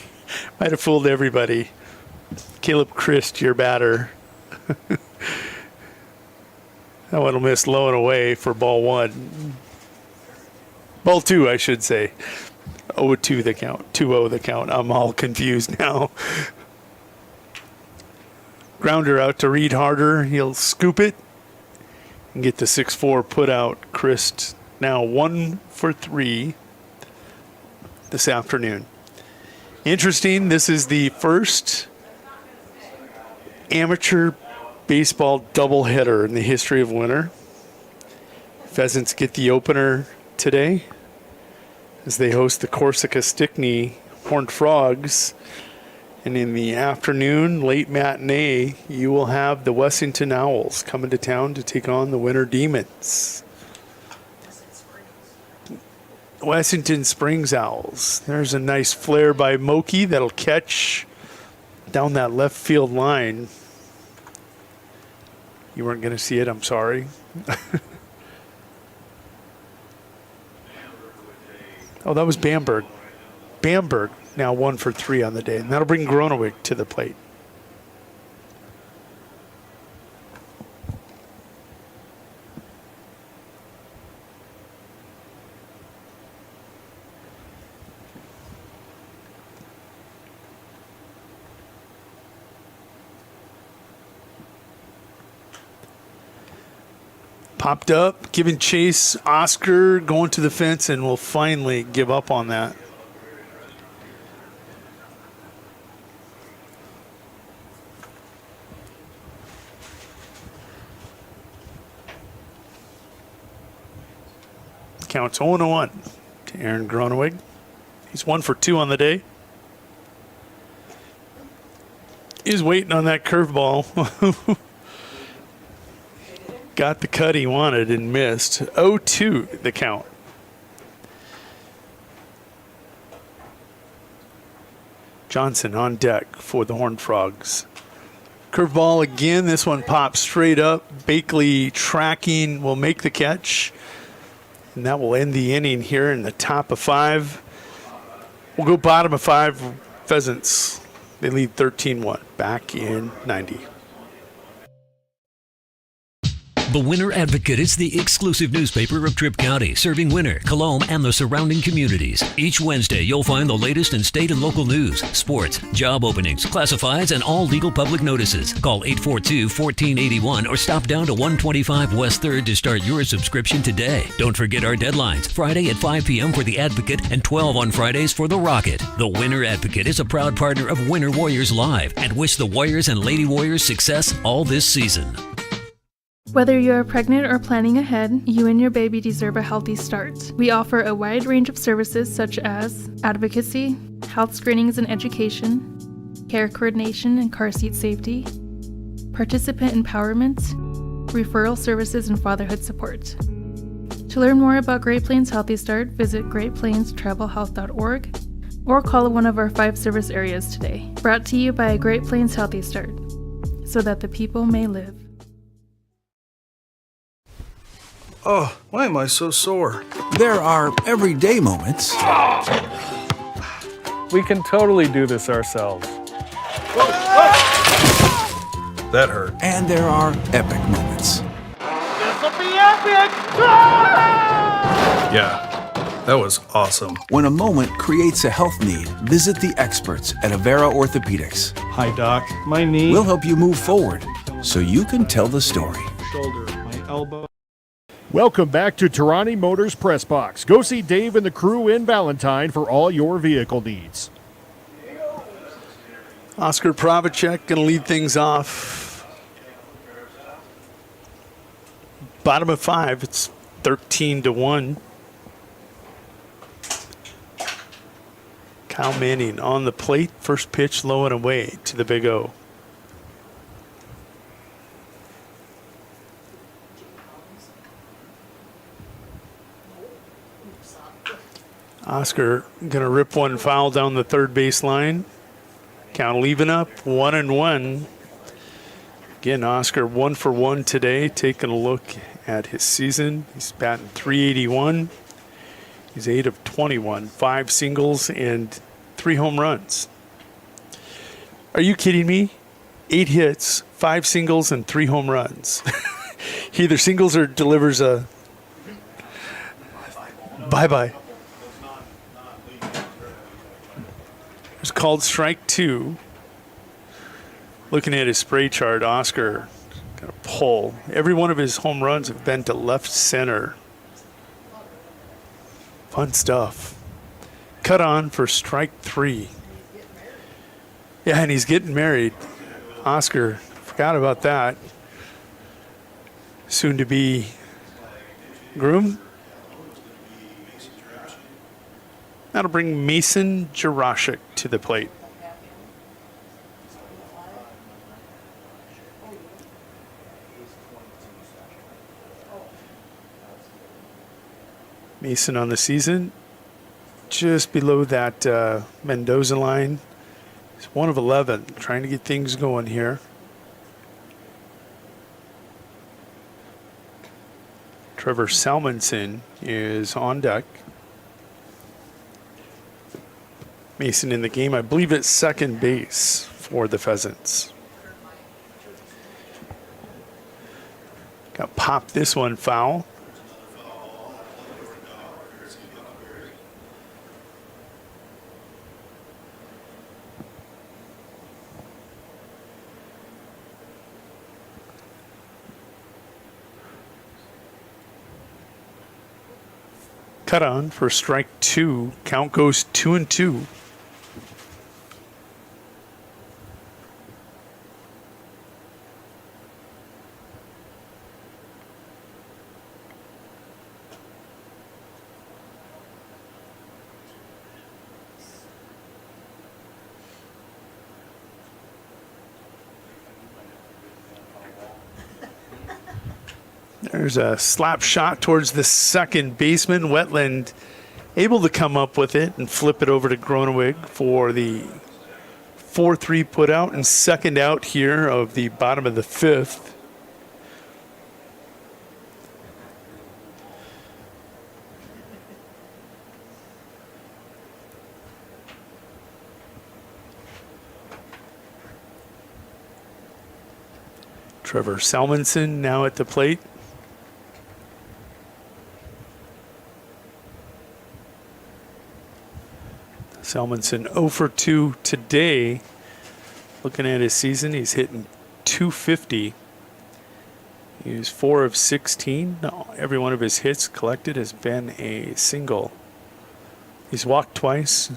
[SPEAKER 1] Might have fooled everybody. Caleb Christ, your batter. That one will miss low and away for ball 1. Ball 2, I should say. 0-2 the count. 2-0 the count. I'm all confused now. Grounder out to Reed Harder. He'll scoop it and get the 6-4 put out. Christ now 1 for 3 this afternoon. Interesting, this is the first amateur baseball doubleheader in the history of winter. Pheasants get the opener today as they host the Corisca-Stickney Horned Frogs. And in the afternoon, late matinee, you will have the Wessington Owls coming to town to take on the Winter Demons. Wessington Springs Owls. There's a nice flare by Moki that'll catch down that left field line. You weren't going to see it, I'm sorry. Oh, that was Bamberg. Bamberg now 1 for 3 on the day, and that'll bring Gronowig to the plate. Popped up, giving chase. Oscar going to the fence, and will finally give up on that. Counts 0-1 to Aaron Gronowig. He's 1 for 2 on the day. He's waiting on that curveball. Got the cut he wanted and missed. 0-2 the count. Johnson on deck for the Horned Frogs. Curveball again. This one pops straight up. Bakley tracking will make the catch. And that will end the inning here in the top of 5. We'll go bottom of 5. Pheasants, they lead 13-1 back in 90.
[SPEAKER 10] The Winter Advocate is the exclusive newspaper of Tripp County, serving Winter, Colome, and the surrounding communities. Each Wednesday, you'll find the latest in state and local news, sports, job openings, classifieds, and all legal public notices. Call 842-1481 or stop down to 125 West 3rd to start your subscription today. Don't forget our deadlines, Friday at 5 p.m. for The Advocate and 12 on Fridays for The Rocket. The Winter Advocate is a proud partner of Winter Warriors Live and wish the Warriors and Lady Warriors success all this season.
[SPEAKER 12] Whether you're pregnant or planning ahead, you and your baby deserve a healthy start. We offer a wide range of services such as advocacy, health screenings and education, care coordination and car seat safety, participant empowerment, referral services, and fatherhood support. To learn more about Great Plains Healthy Start, visit greatplainstravelhealth.org or call one of our 5 service areas today. Brought to you by Great Plains Healthy Start, so that the people may live.
[SPEAKER 13] Oh, why am I so sore? There are everyday moments.
[SPEAKER 14] We can totally do this ourselves.
[SPEAKER 13] That hurt.
[SPEAKER 24] And there are epic moments.
[SPEAKER 25] This'll be epic!
[SPEAKER 13] Yeah, that was awesome.
[SPEAKER 24] When a moment creates a health need, visit the experts at Avera Orthopedics.
[SPEAKER 14] Hi, Doc. My knee.
[SPEAKER 24] We'll help you move forward so you can tell the story.
[SPEAKER 14] Shoulder, my elbow.
[SPEAKER 6] Welcome back to Tarani Motors Press Box. Go see Dave and the crew in Valentine for all your vehicle needs.
[SPEAKER 1] Oscar Pravacek going to lead things off. Bottom of 5, it's 13-1. Kyle Manning on the plate. First pitch low and away to the Big O. Oscar going to rip one foul down the third base line. Count leaving up 1-1. Again, Oscar 1 for 1 today. Taking a look at his season. He's batting .381. He's 8 of 21. 5 singles and 3 home runs. Are you kidding me? 8 hits, 5 singles, and 3 home runs. He either singles or delivers a bye-bye. It's called strike 2. Looking at his spray chart, Oscar got a pull. Every one of his home runs have been to left center. Fun stuff. Cut on for strike 3. Yeah, and he's getting married. Oscar, forgot about that. Soon to be groom. That'll bring Mason Jurashik to the plate. Mason on the season, just below that Mendoza line. He's 1 of 11, trying to get things going here. Trevor Salmonson is on deck. Mason in the game, I believe it's second base for the Pheasants. Got popped this one foul. Cut on for strike 2. Count goes 2-2. There's a slap shot towards the second baseman. Wetland able to come up with it and flip it over to Gronewig for the 4-3 put out and second out here of the bottom of the 5th. Trevor Salmonson now at the plate. Salmonson 0 for 2 today. Looking at his season, he's hitting .250. He's 4 of 16. No, every one of his hits collected has been a single. He's walked twice,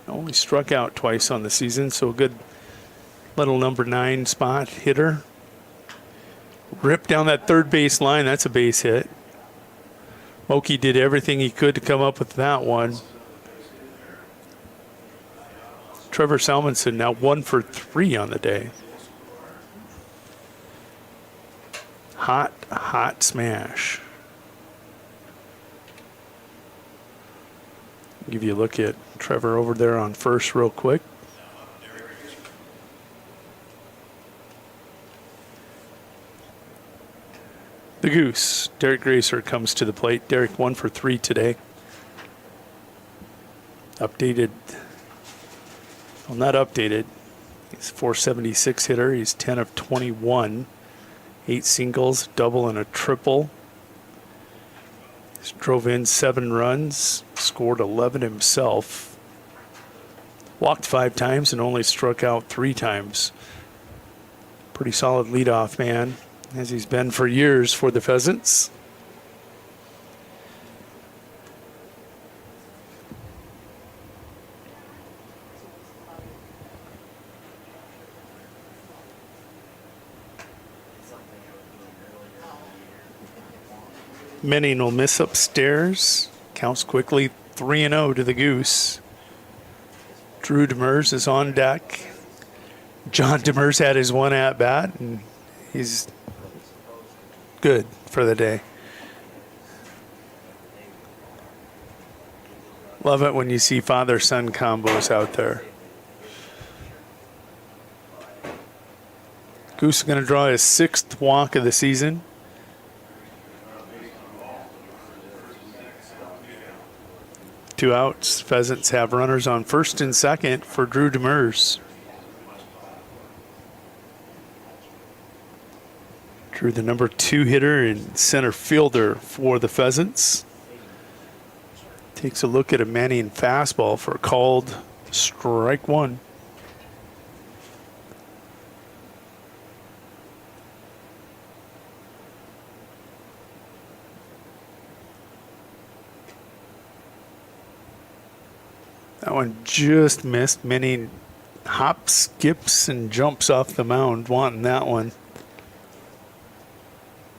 [SPEAKER 1] only struck out twice on the season, so a good little number 9 spot hitter. Ripped down that third base line. That's a base hit. Moki did everything he could to come up with that one. Trevor Salmonson now 1 for 3 on the day. Hot, hot smash. Give you a look at Trevor over there on first real quick. The Goose, Derek Gracer, comes to the plate. Derek 1 for 3 today. Updated, well, not updated. He's a 476 hitter. He's 10 of 21. 8 singles, double and a triple. He's drove in 7 runs, scored 11 himself. Walked 5 times and only struck out 3 times. Pretty solid leadoff man, as he's been for years for the Pheasants. Menning will miss upstairs. Counts quickly 3-0 to the Goose. Drew Demers is on deck. John Demers had his one at bat, and he's good for the day. Love it when you see father-son combos out there. Goose is going to draw his 6th walk of the season. Two outs. Pheasants have runners on first and second for Drew Demers. Drew, the number 2 hitter and center fielder for the Pheasants. Takes a look at a Manning fastball for a called strike 1. That one just missed. Manning hops, skips, and jumps off the mound, wanting that one.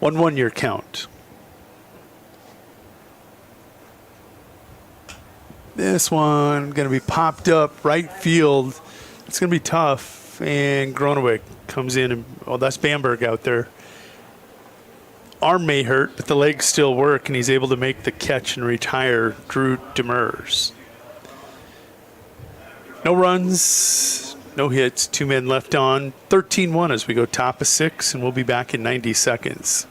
[SPEAKER 1] 1-1 your count. This one going to be popped up right field. It's going to be tough. And Gronewick comes in. And, well, that's Bamberg out there. Arm may hurt, but the legs still work, and he's able to make the catch and retire Drew Demers. No runs, no hits, 2 men left on. 13-1 as we go top of 6, and we'll be back in 90 seconds.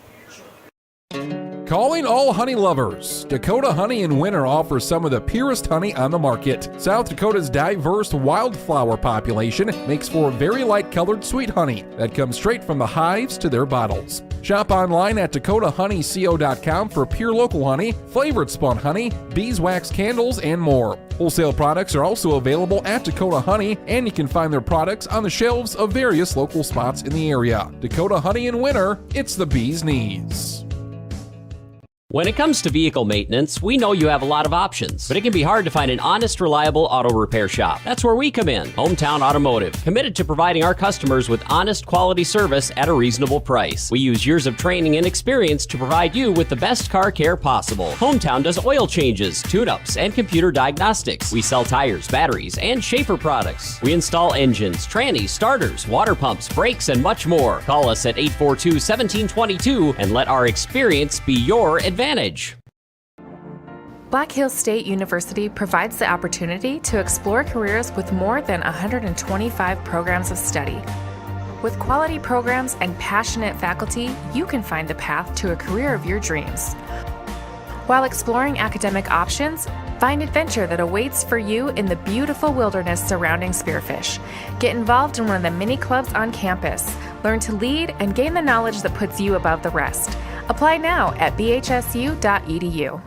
[SPEAKER 15] Calling all honey lovers. Dakota Honey in winter offers some of the purest honey on the market. South Dakota's diverse wildflower population makes for very light-colored sweet honey that comes straight from the hives to their bottles. Shop online at dakotahoneyco.com for pure local honey, flavored spun honey, beeswax candles, and more. Wholesale products are also available at Dakota Honey, and you can find their products on the shelves of various local spots in the area. Dakota Honey in winter, it's the bee's knees.
[SPEAKER 16] When it comes to vehicle maintenance, we know you have a lot of options, but it can be hard to find an honest, reliable auto repair shop. That's where we come in, Hometown Automotive, committed to providing our customers with honest, quality service at a reasonable price. We use years of training and experience to provide you with the best car care possible. Hometown does oil changes, tune-ups, and computer diagnostics. We sell tires, batteries, and Schaefer products. We install engines, trannies, starters, water pumps, brakes, and much more. Call us at 842-1722 and let our experience be your advantage.
[SPEAKER 18] Black Hills State University provides the opportunity to explore careers with more than 125 programs of study. With quality programs and passionate faculty, you can find the path to a career of your dreams. While exploring academic options, find adventure that awaits for you in the beautiful wilderness surrounding Spearfish. Get involved in one of the many clubs on campus. Learn to lead and gain the knowledge that puts you above the rest. Apply now at bhsu.edu.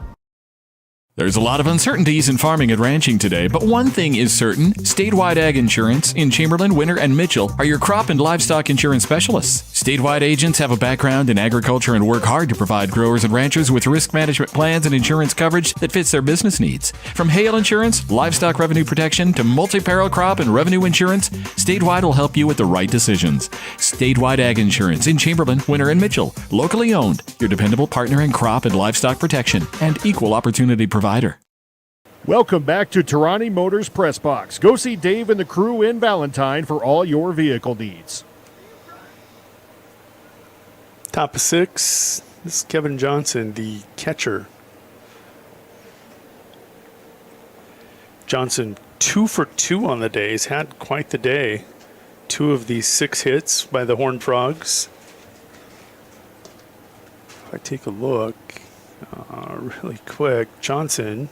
[SPEAKER 19] There's a lot of uncertainties in farming and ranching today, but one thing is certain. Statewide Ag Insurance in Chamberlain, Winter, and Mitchell are your crop and livestock insurance specialists. Statewide agents have a background in agriculture and work hard to provide growers and ranchers with risk management plans and insurance coverage that fits their business needs. From hail insurance, livestock revenue protection, to multi-peril crop and revenue insurance, Statewide will help you with the right decisions. Statewide Ag Insurance in Chamberlain, Winter, and Mitchell. Locally owned, your dependable partner in crop and livestock protection and equal opportunity provider.
[SPEAKER 6] Welcome back to Tarani Motors Press Box. Go see Dave and the crew in Valentine for all your vehicle needs.
[SPEAKER 1] Top of 6. This is Kevin Johnson, the catcher. Johnson 2 for 2 on the day. He's had quite the day. 2 of these 6 hits by the Horned Frogs. If I take a look really quick, Johnson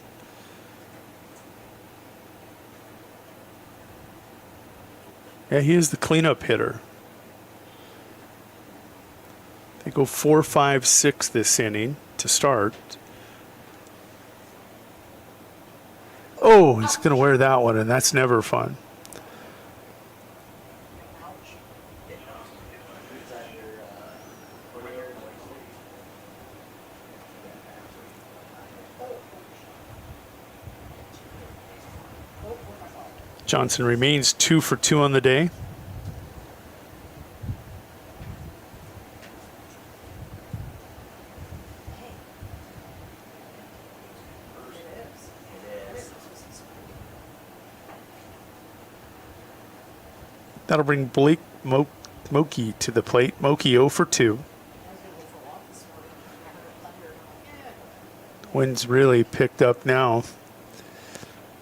[SPEAKER 1] Yeah, he is the cleanup hitter. They go 4, 5, 6 this inning to start. Oh, he's going to wear that one, and that's never fun. Johnson remains 2 for 2 on the day. That'll bring Blake Moki to the plate. Moki 0 for 2. Wind's really picked up now.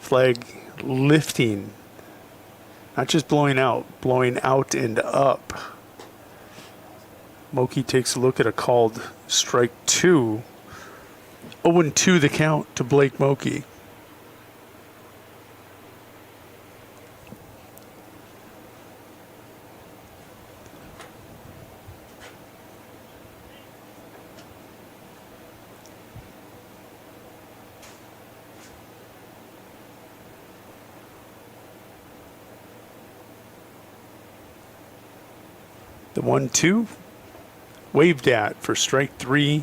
[SPEAKER 1] Flag lifting. Not just blowing out and up. Moki takes a look at a called strike 2. 0-2 the count to Blake Moki. The 1-2 waved at for strike 3.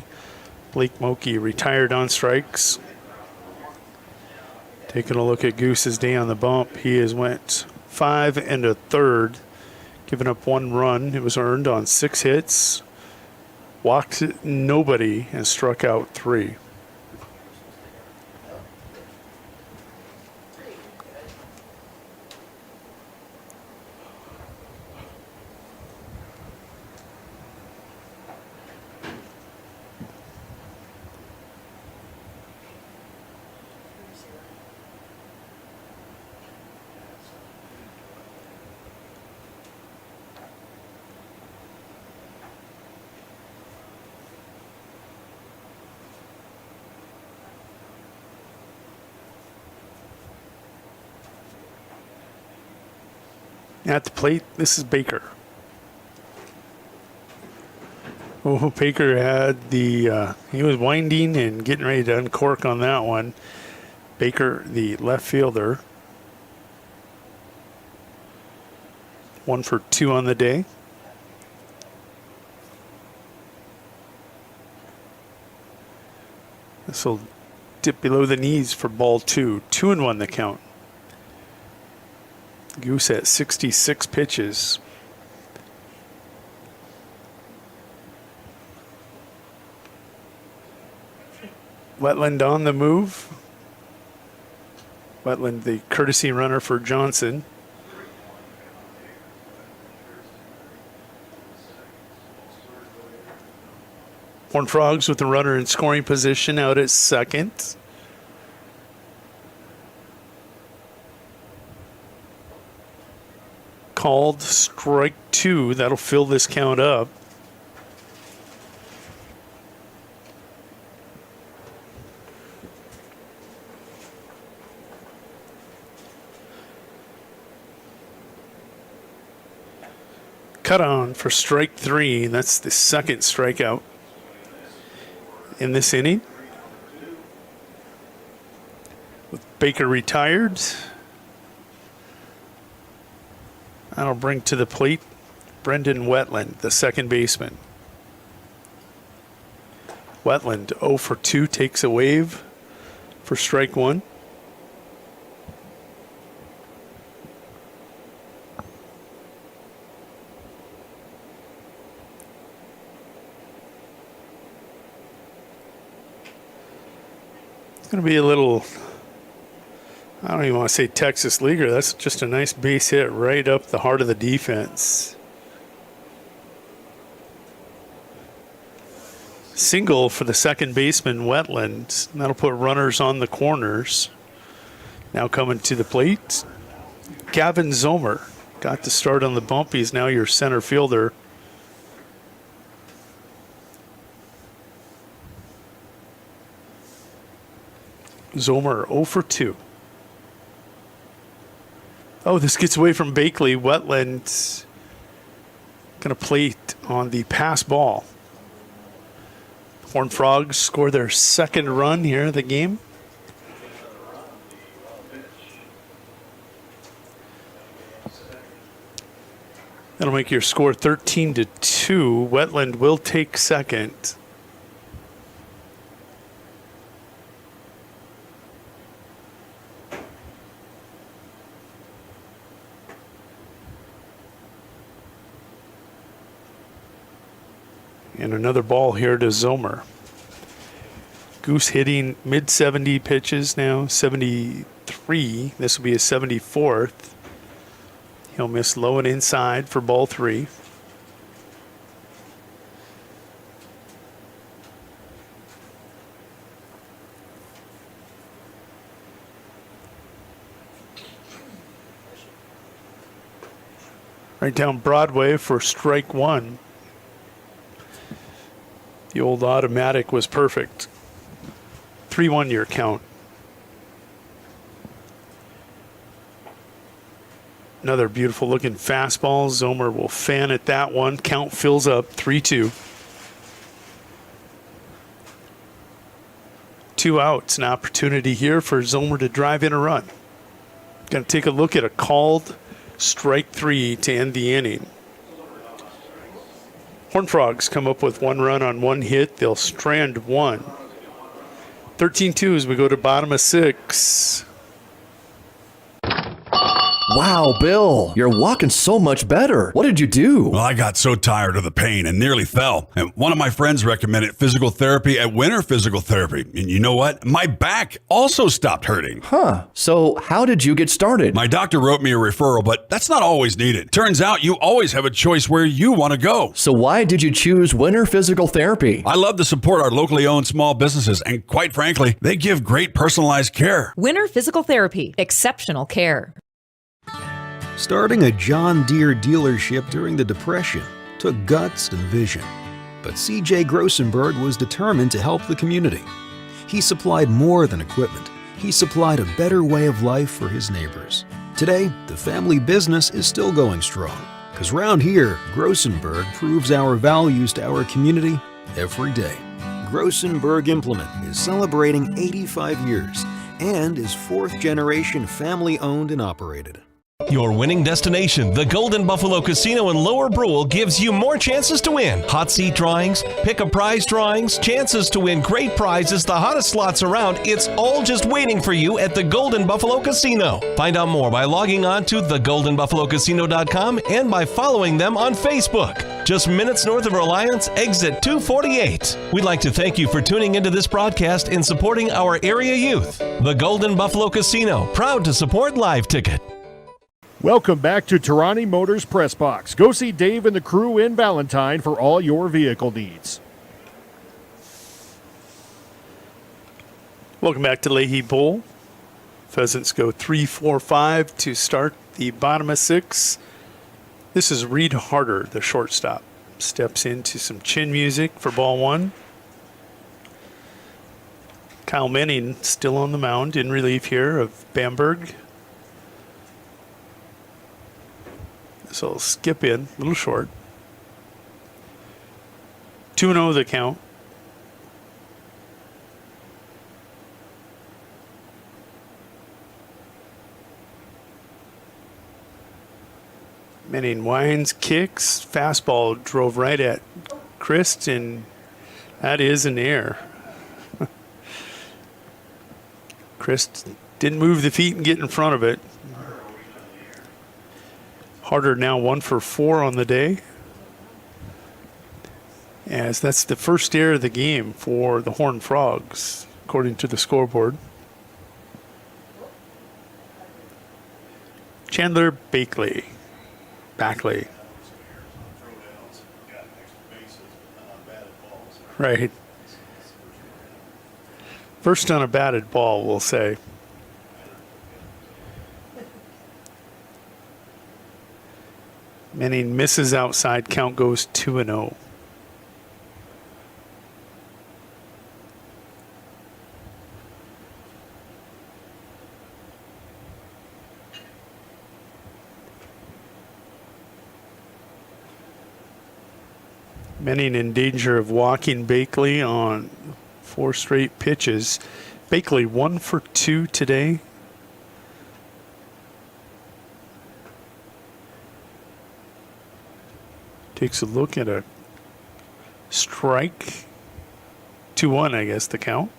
[SPEAKER 1] Blake Moki retired on strikes. Taking a look at Goose's day on the bump, he has went 5 1/3, giving up 1 run. It was earned on 6 hits, walked nobody, and struck out 3. At the plate, this is Baker. Oh, Baker had the, he was winding and getting ready to uncork on that one. Baker, the left fielder. 1 for 2 on the day. This will dip below the knees for ball 2. 2-1 the count. Goose at 66 pitches. Wetland on the move. Wetland, the courtesy runner for Johnson. Horned Frogs with the runner in scoring position out at second. Called strike 2. That'll fill this count up. Cut on for strike 3. That's the second strikeout in this inning. With Baker retired, that'll bring to the plate Brendan Wetland, the second baseman. Wetland 0 for 2 takes a wave for strike 1. It's going to be a little, I don't even want to say Texas leaguer. That's just a nice base hit right up the heart of the defense. Single for the second baseman, Wetland. That'll put runners on the corners. Now coming to the plate, Gavin Zomer. Got to start on the bump. He's now your center fielder. Zomer 0 for 2. Oh, this gets away from Bakley. Wetland going to plate on the pass ball. Horned Frogs score their second run here of the game. That'll make your score 13-2. Wetland will take second. And another ball here to Zomer. Goose hitting mid-70 pitches now, 73. This will be his 74th. He'll miss low and inside for ball 3. Right down Broadway for strike 1. The old automatic was perfect. 3-1 your count. Another beautiful looking fastball. Zomer will fan at that one. Count fills up 3-2. 2 outs. An opportunity here for Zomer to drive in a run. Going to take a look at a called strike 3 to end the inning. Horned Frogs come up with 1 run on 1 hit. They'll strand 1. 13-2 as we go to bottom of 6.
[SPEAKER 2] Wow, Bill, you're walking so much better. What did you do?
[SPEAKER 3] Well, I got so tired of the pain and nearly fell. And one of my friends recommended physical therapy at Winter Physical Therapy. And you know what? My back also stopped hurting.
[SPEAKER 2] Huh. So how did you get started?
[SPEAKER 3] My doctor wrote me a referral, but that's not always needed. Turns out you always have a choice where you want to go.
[SPEAKER 2] So why did you choose Winter Physical Therapy?
[SPEAKER 3] I love to support our locally owned small businesses, and quite frankly, they give great personalized care.
[SPEAKER 21] Winter Physical Therapy. Exceptional care.
[SPEAKER 22] Starting a John Deere dealership during the Depression took guts and vision. But C.J. Grossenberg was determined to help the community. He supplied more than equipment. He supplied a better way of life for his neighbors. Today, the family business is still going strong. Because round here, Grossenberg proves our values to our community every day. Grossenberg Implement is celebrating 85 years and is 4th generation family owned and operated.
[SPEAKER 23] Your winning destination, the Golden Buffalo Casino in Lower Brule, gives you more chances to win. Hot seat drawings, pick a prize drawings, chances to win great prizes, the hottest slots around. It's all just waiting for you at the Golden Buffalo Casino. Find out more by logging on to thegoldenbuffalocasino.com and by following them on Facebook. Just minutes north of Reliance, exit 248. We'd like to thank you for tuning into this broadcast and supporting our area youth. The Golden Buffalo Casino, proud to support Live Ticket.
[SPEAKER 6] Welcome back to Tarani Motors Press Box. Go see Dave and the crew in Valentine for all your vehicle needs.
[SPEAKER 1] Welcome back to Leahy Bowl. Pheasants go 3-4-5 to start the bottom of 6. This is Reed Harder, the shortstop. Steps into some chin music for ball 1. Kyle Menning still on the mound in relief here of Bamberg. So I'll skip in, a little short. 2-0 the count. Menning winds, kicks, fastball drove right at Christ, and that is an error. Christ didn't move the feet and get in front of it. Harder now 1 for 4 on the day, as that's the first error of the game for the Horned Frogs, according to the scoreboard. Chandler Backley. Right. First on a batted ball, we'll say. Menning misses outside, count goes 2-0. Manning in danger of walking Bakley on 4 straight pitches. Bakley 1 for 2 today. Takes a look at a strike. 2-1, I guess, the count.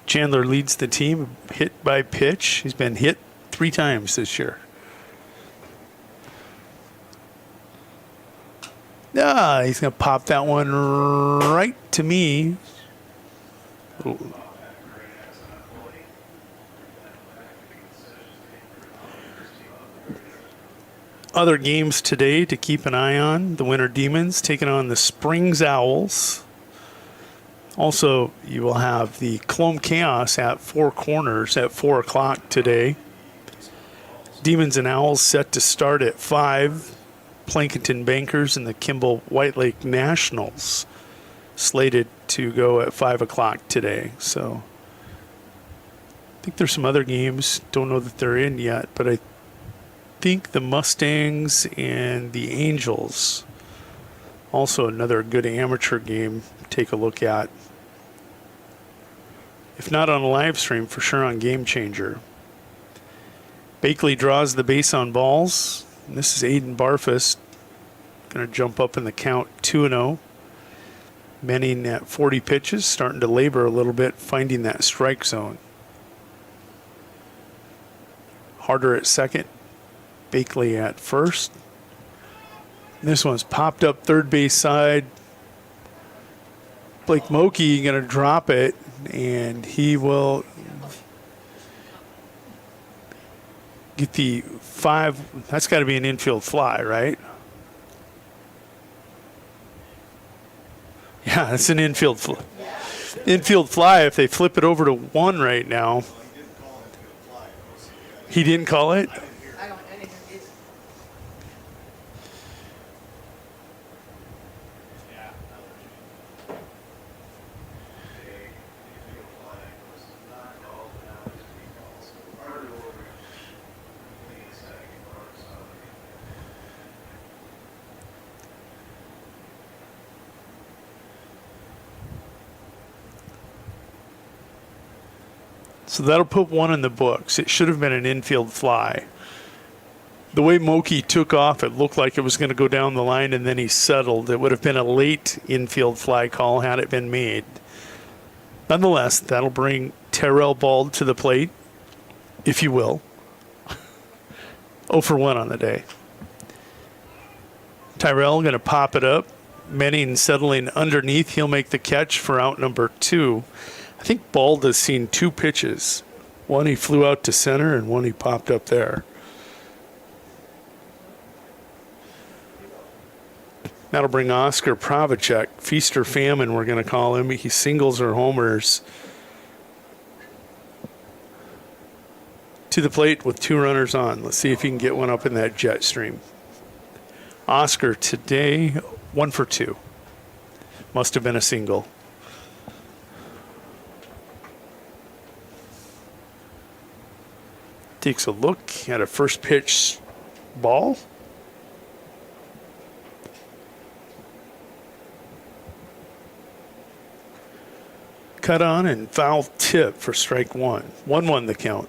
[SPEAKER 1] Chandler leads the team hit by pitch. He's been hit 3 times this year. He's going to pop that one right to me. Ooh. Other games today to keep an eye on. The Winter Demons taking on the Springs Owls. Also, you will have the Colome Chaos at Four Corners at 4 o'clock today. Demons and Owls set to start at 5. Plankinton Bankers and the Kimball White Lake Nationals slated to go at 5 o'clock today. So I think there's some other games. Don't know that they're in yet, but I think the Mustangs and the Angels, also another good amateur game to take a look at. If not on a live stream, for sure on Game Changer. Bakley draws the base on balls. And this is Aiden Barfus. Going to jump up in the count 2-0. Manning at 40 pitches, starting to labor a little bit, finding that strike zone. Harder at second. Bakley at first. This one's popped up third base side. Blake Moki going to drop it, and he will get the 5. That's got to be an infield fly, right? Yeah, it's an infield fly. Infield fly. If they flip it over to 1 right now. He didn't call it? So that'll put 1 in the books. It should have been an infield fly. The way Moki took off, it looked like it was going to go down the line, and then he settled. It would have been a late infield fly call had it been made. Nonetheless, that'll bring Terrell Bald to the plate, if you will. 0 for 1 on the day. Tyrell going to pop it up. Manning settling underneath. He'll make the catch for out number 2. I think Bald has seen 2 pitches. One he flew out to center, and one he popped up there. That'll bring Oscar Pravacek, feast or famine, we're going to call him. He singles or homers to the plate with 2 runners on. Let's see if he can get one up in that jet stream. Oscar today, 1 for 2. Must have been a single. Takes a look at a first pitch ball. Cut on and foul tip for strike 1. 1-1 the count.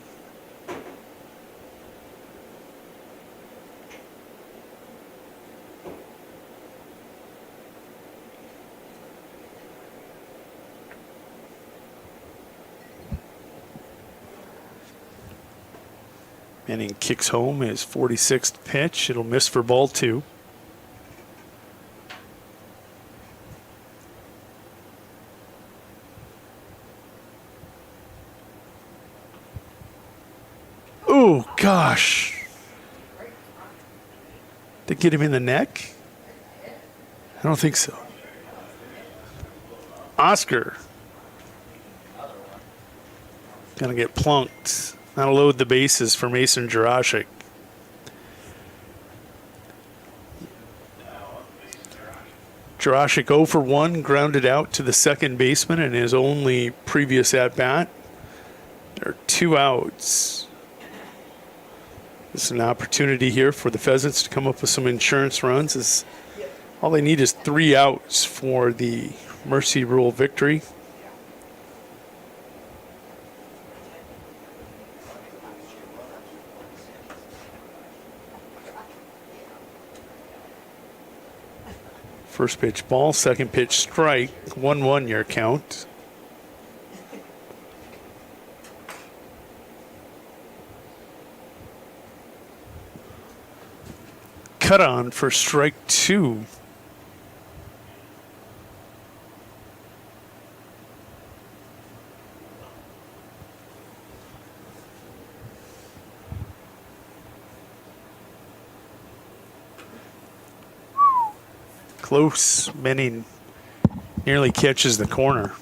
[SPEAKER 1] Manning kicks home his 46th pitch. It'll miss for ball 2. Oh, gosh. Did it get him in the neck? I don't think so. Oscar. Gonna get plunked. That'll load the bases for Mason Jurashik. Jurasik 0 for 1, grounded out to the second baseman in his only previous at-bat. There are 2 outs. This is an opportunity here for the Pheasants to come up with some insurance runs. All they need is 3 outs for the Mercy Rule victory. First pitch ball, second pitch strike, 1-1 your count. Cut on for strike 2. Close. Benning nearly catches the corner.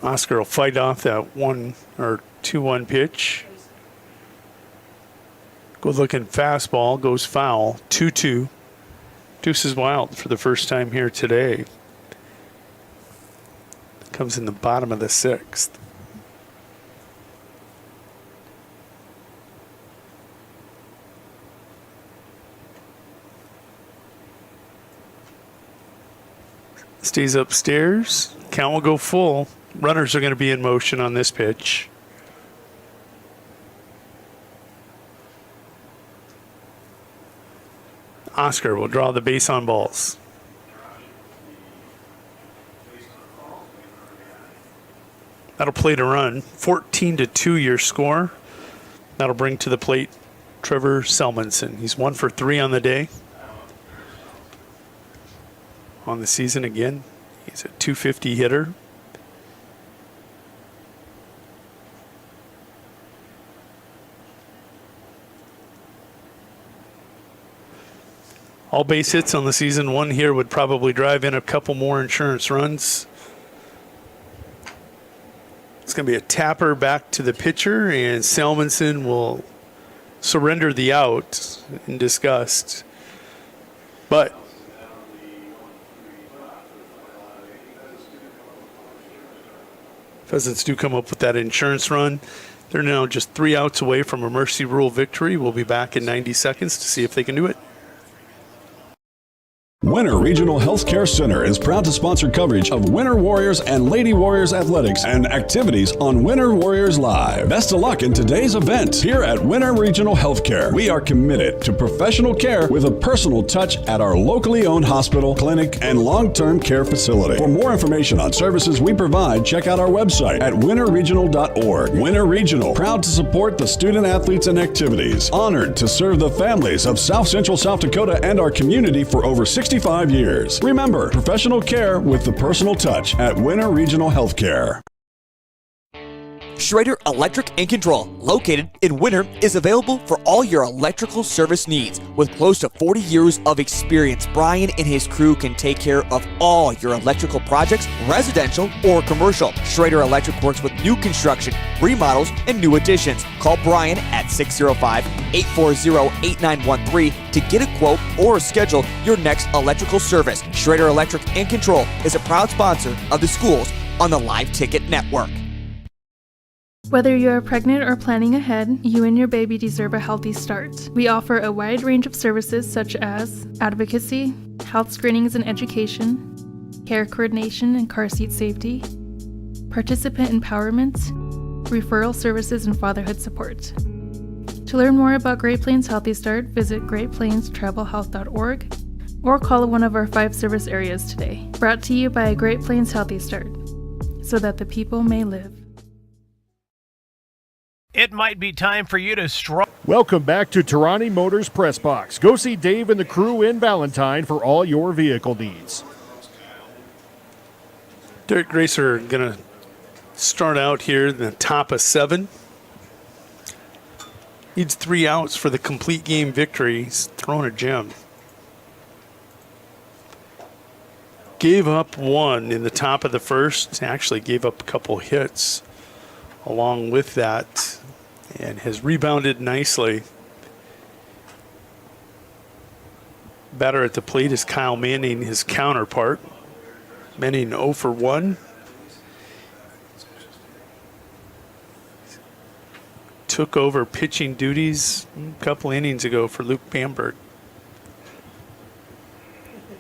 [SPEAKER 1] Oscar will fight off that 2-1 pitch. Good looking fastball goes foul. 2-2. Deuce is wild for the first time here today. Comes in the bottom of the 6th. Stays upstairs. Count will go full. Runners are going to be in motion on this pitch. Oscar will draw the base on balls. That'll play to run. 14-2 your score. That'll bring to the plate Trevor Selmanson. He's 1 for 3 on the day. On the season again, he's a .250 hitter. All base hits on the season. 1 here would probably drive in a couple more insurance runs. It's going to be a tapper back to the pitcher, and Selmanson will surrender the out in disgust. But Pheasants do come up with that insurance run. They're now just 3 outs away from a Mercy Rule victory. We'll be back in 90 seconds to see if they can do it.
[SPEAKER 3] Winter Regional Healthcare Center is proud to sponsor coverage of Winter Warriors and Lady Warriors athletics and activities on Winter Warriors Live. Best of luck in today's event. Here at Winter Regional Healthcare, we are committed to professional care with a personal touch at our locally owned hospital, clinic, and long-term care facility. For more information on services we provide, check out our website at winterregional.org. Winter Regional, proud to support the student athletes and activities. Honored to serve the families of South Central South Dakota and our community for over 65 years. Remember, professional care with the personal touch at Winter Regional Healthcare.
[SPEAKER 4] Schrader Electric and Control, located in Winter, is available for all your electrical service needs. With close to 40 years of experience, Brian and his crew can take care of all your electrical projects, residential or commercial. Schrader Electric works with new construction, remodels, and new additions. Call Brian at 605-840-8913 to get a quote or schedule your next electrical service. Schrader Electric and Control is a proud sponsor of the schools on the Live Ticket Network.
[SPEAKER 12] Whether you're pregnant or planning ahead, you and your baby deserve a healthy start. We offer a wide range of services such as advocacy, health screenings and education, care coordination and car seat safety, participant empowerment, referral services, and fatherhood support. To learn more about Great Plains Healthy Start, visit greatplainstravelhealth.org or call one of our 5 service areas today. Brought to you by Great Plains Healthy Start, so that the people may live.
[SPEAKER 5] It might be time for you to stroll.
[SPEAKER 6] Welcome back to Tarani Motors Press Box. Go see Dave and the crew in Valentine for all your vehicle needs.
[SPEAKER 1] Derek Gracer going to start out here in the top of 7. Needs 3 outs for the complete game victory. He's throwing a gem. Gave up 1 in the top of the first. Actually gave up a couple hits along with that and has rebounded nicely. Batter at the plate is Kyle Manning, his counterpart. Manning 0 for 1. Took over pitching duties a couple innings ago for Luke Bamberg.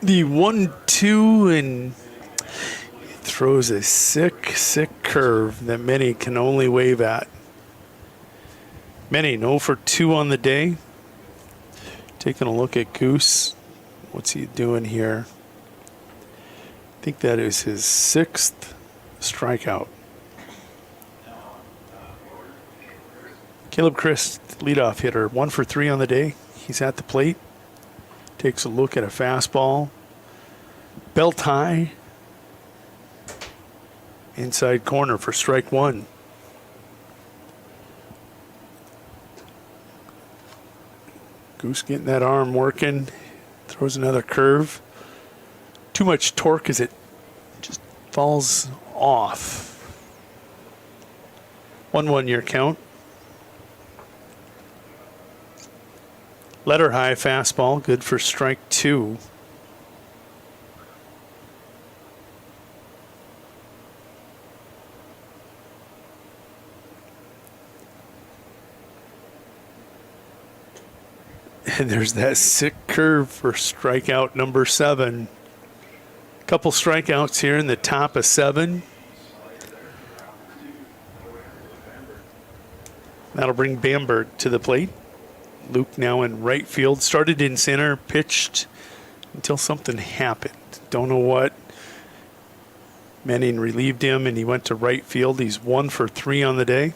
[SPEAKER 1] The 1-2, and throws a sick curve that many can only wave at. Manning 0 for 2 on the day. Taking a look at Goose. What's he doing here? I think that is his 6th strikeout. Caleb Christ, leadoff hitter, 1 for 3 on the day. He's at the plate. Takes a look at a fastball. Belt high. Inside corner for strike 1. Goose getting that arm working. Throws another curve. Too much torque as it just falls off. 1-1 your count. Letter high fastball, good for strike 2. And there's that sick curve for strikeout number 7. Couple strikeouts here in the top of 7. That'll bring Bamberg to the plate. Luke now in right field. Started in center, pitched until something happened. Don't know what. Manning relieved him and he went to right field. He's 1 for 3 on the day.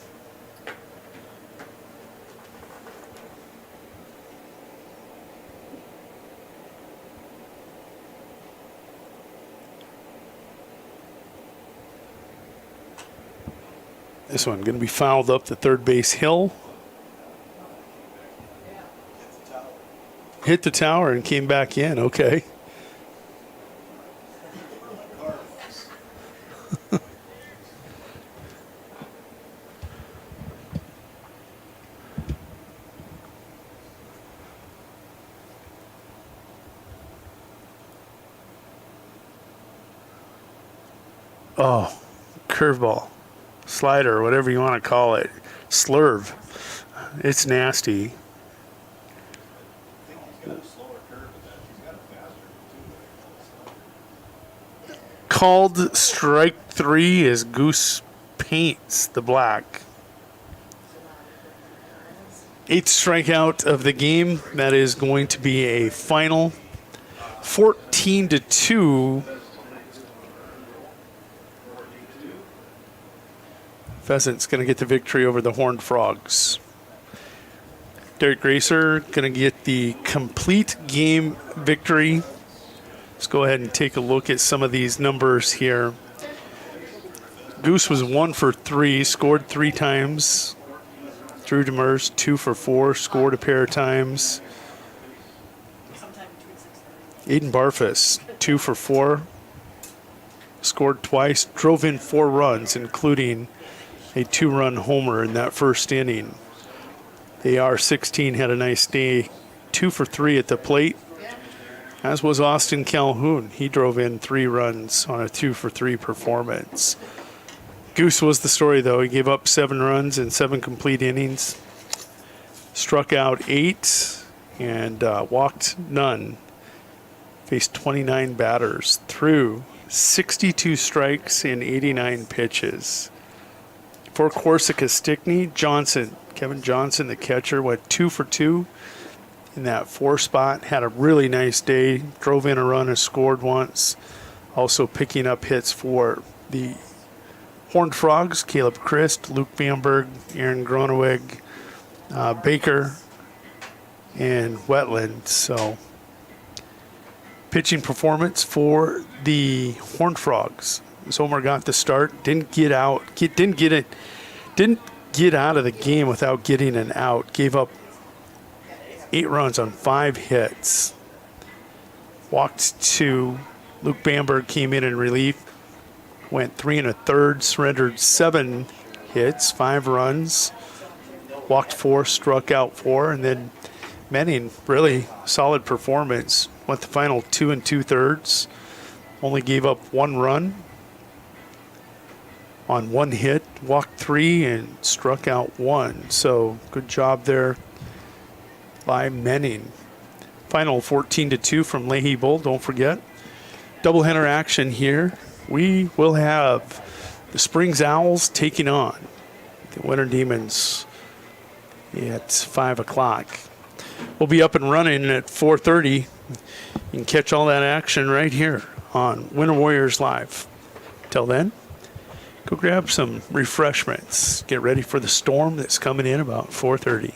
[SPEAKER 1] This one going to be fouled up the third base hill. Hit the tower and came back in. Okay. Oh, curveball, slider, whatever you want to call it. Slurve. It's nasty. Called strike 3 as Goose paints the black. 8th strikeout of the game. That is going to be a final 14-2. Pheasants going to get the victory over the Horned Frogs. Derek Gracer going to get the complete game victory. Let's go ahead and take a look at some of these numbers here. Goose was 1 for 3, scored 3 times. Drew Demers 2 for 4, scored a pair of times. Aiden Barfus 2 for 4, scored twice. Drove in 4 runs, including a 2-run homer in that first inning. The AR-16 had a nice day, 2 for 3 at the plate. As was Austin Calhoun. He drove in 3 runs on a 2 for 3 performance. Goose was the story, though. He gave up 7 runs in 7 complete innings. Struck out 8 and walked none. Faced 29 batters. Threw 62 strikes in 89 pitches. For Corisca-Stickney, Kevin Johnson, the catcher, went 2 for 2. In that 4 spot, had a really nice day, drove in a run and scored once. Also picking up hits for the Horned Frogs, Caleb Christ, Luke Bamberg, Aaron Groneweg, Baker, and Wetland. So pitching performance for the Horned Frogs. Zomer got the start, didn't get out of the game without getting an out, gave up 8 runs on 5 hits. Walked 2. Luke Bamberg came in relief. Went 3 1/3, surrendered 7 hits, 5 runs, walked 4, struck out 4, and then Menning, really solid performance. Went the final 2 2/3. Only gave up 1 run on 1 hit, walked 3, and struck out 1. So good job there by Menning. Final 14-2 from Leahy Bull. Don't forget, doubleheader action here. We will have the Springs Owls taking on the Winter Demons at 5 o'clock. We'll be up and running at 4:30. You can catch all that action right here on Winter Warriors Live. Till then, go grab some refreshments. Get ready for the storm that's coming in about 4:30.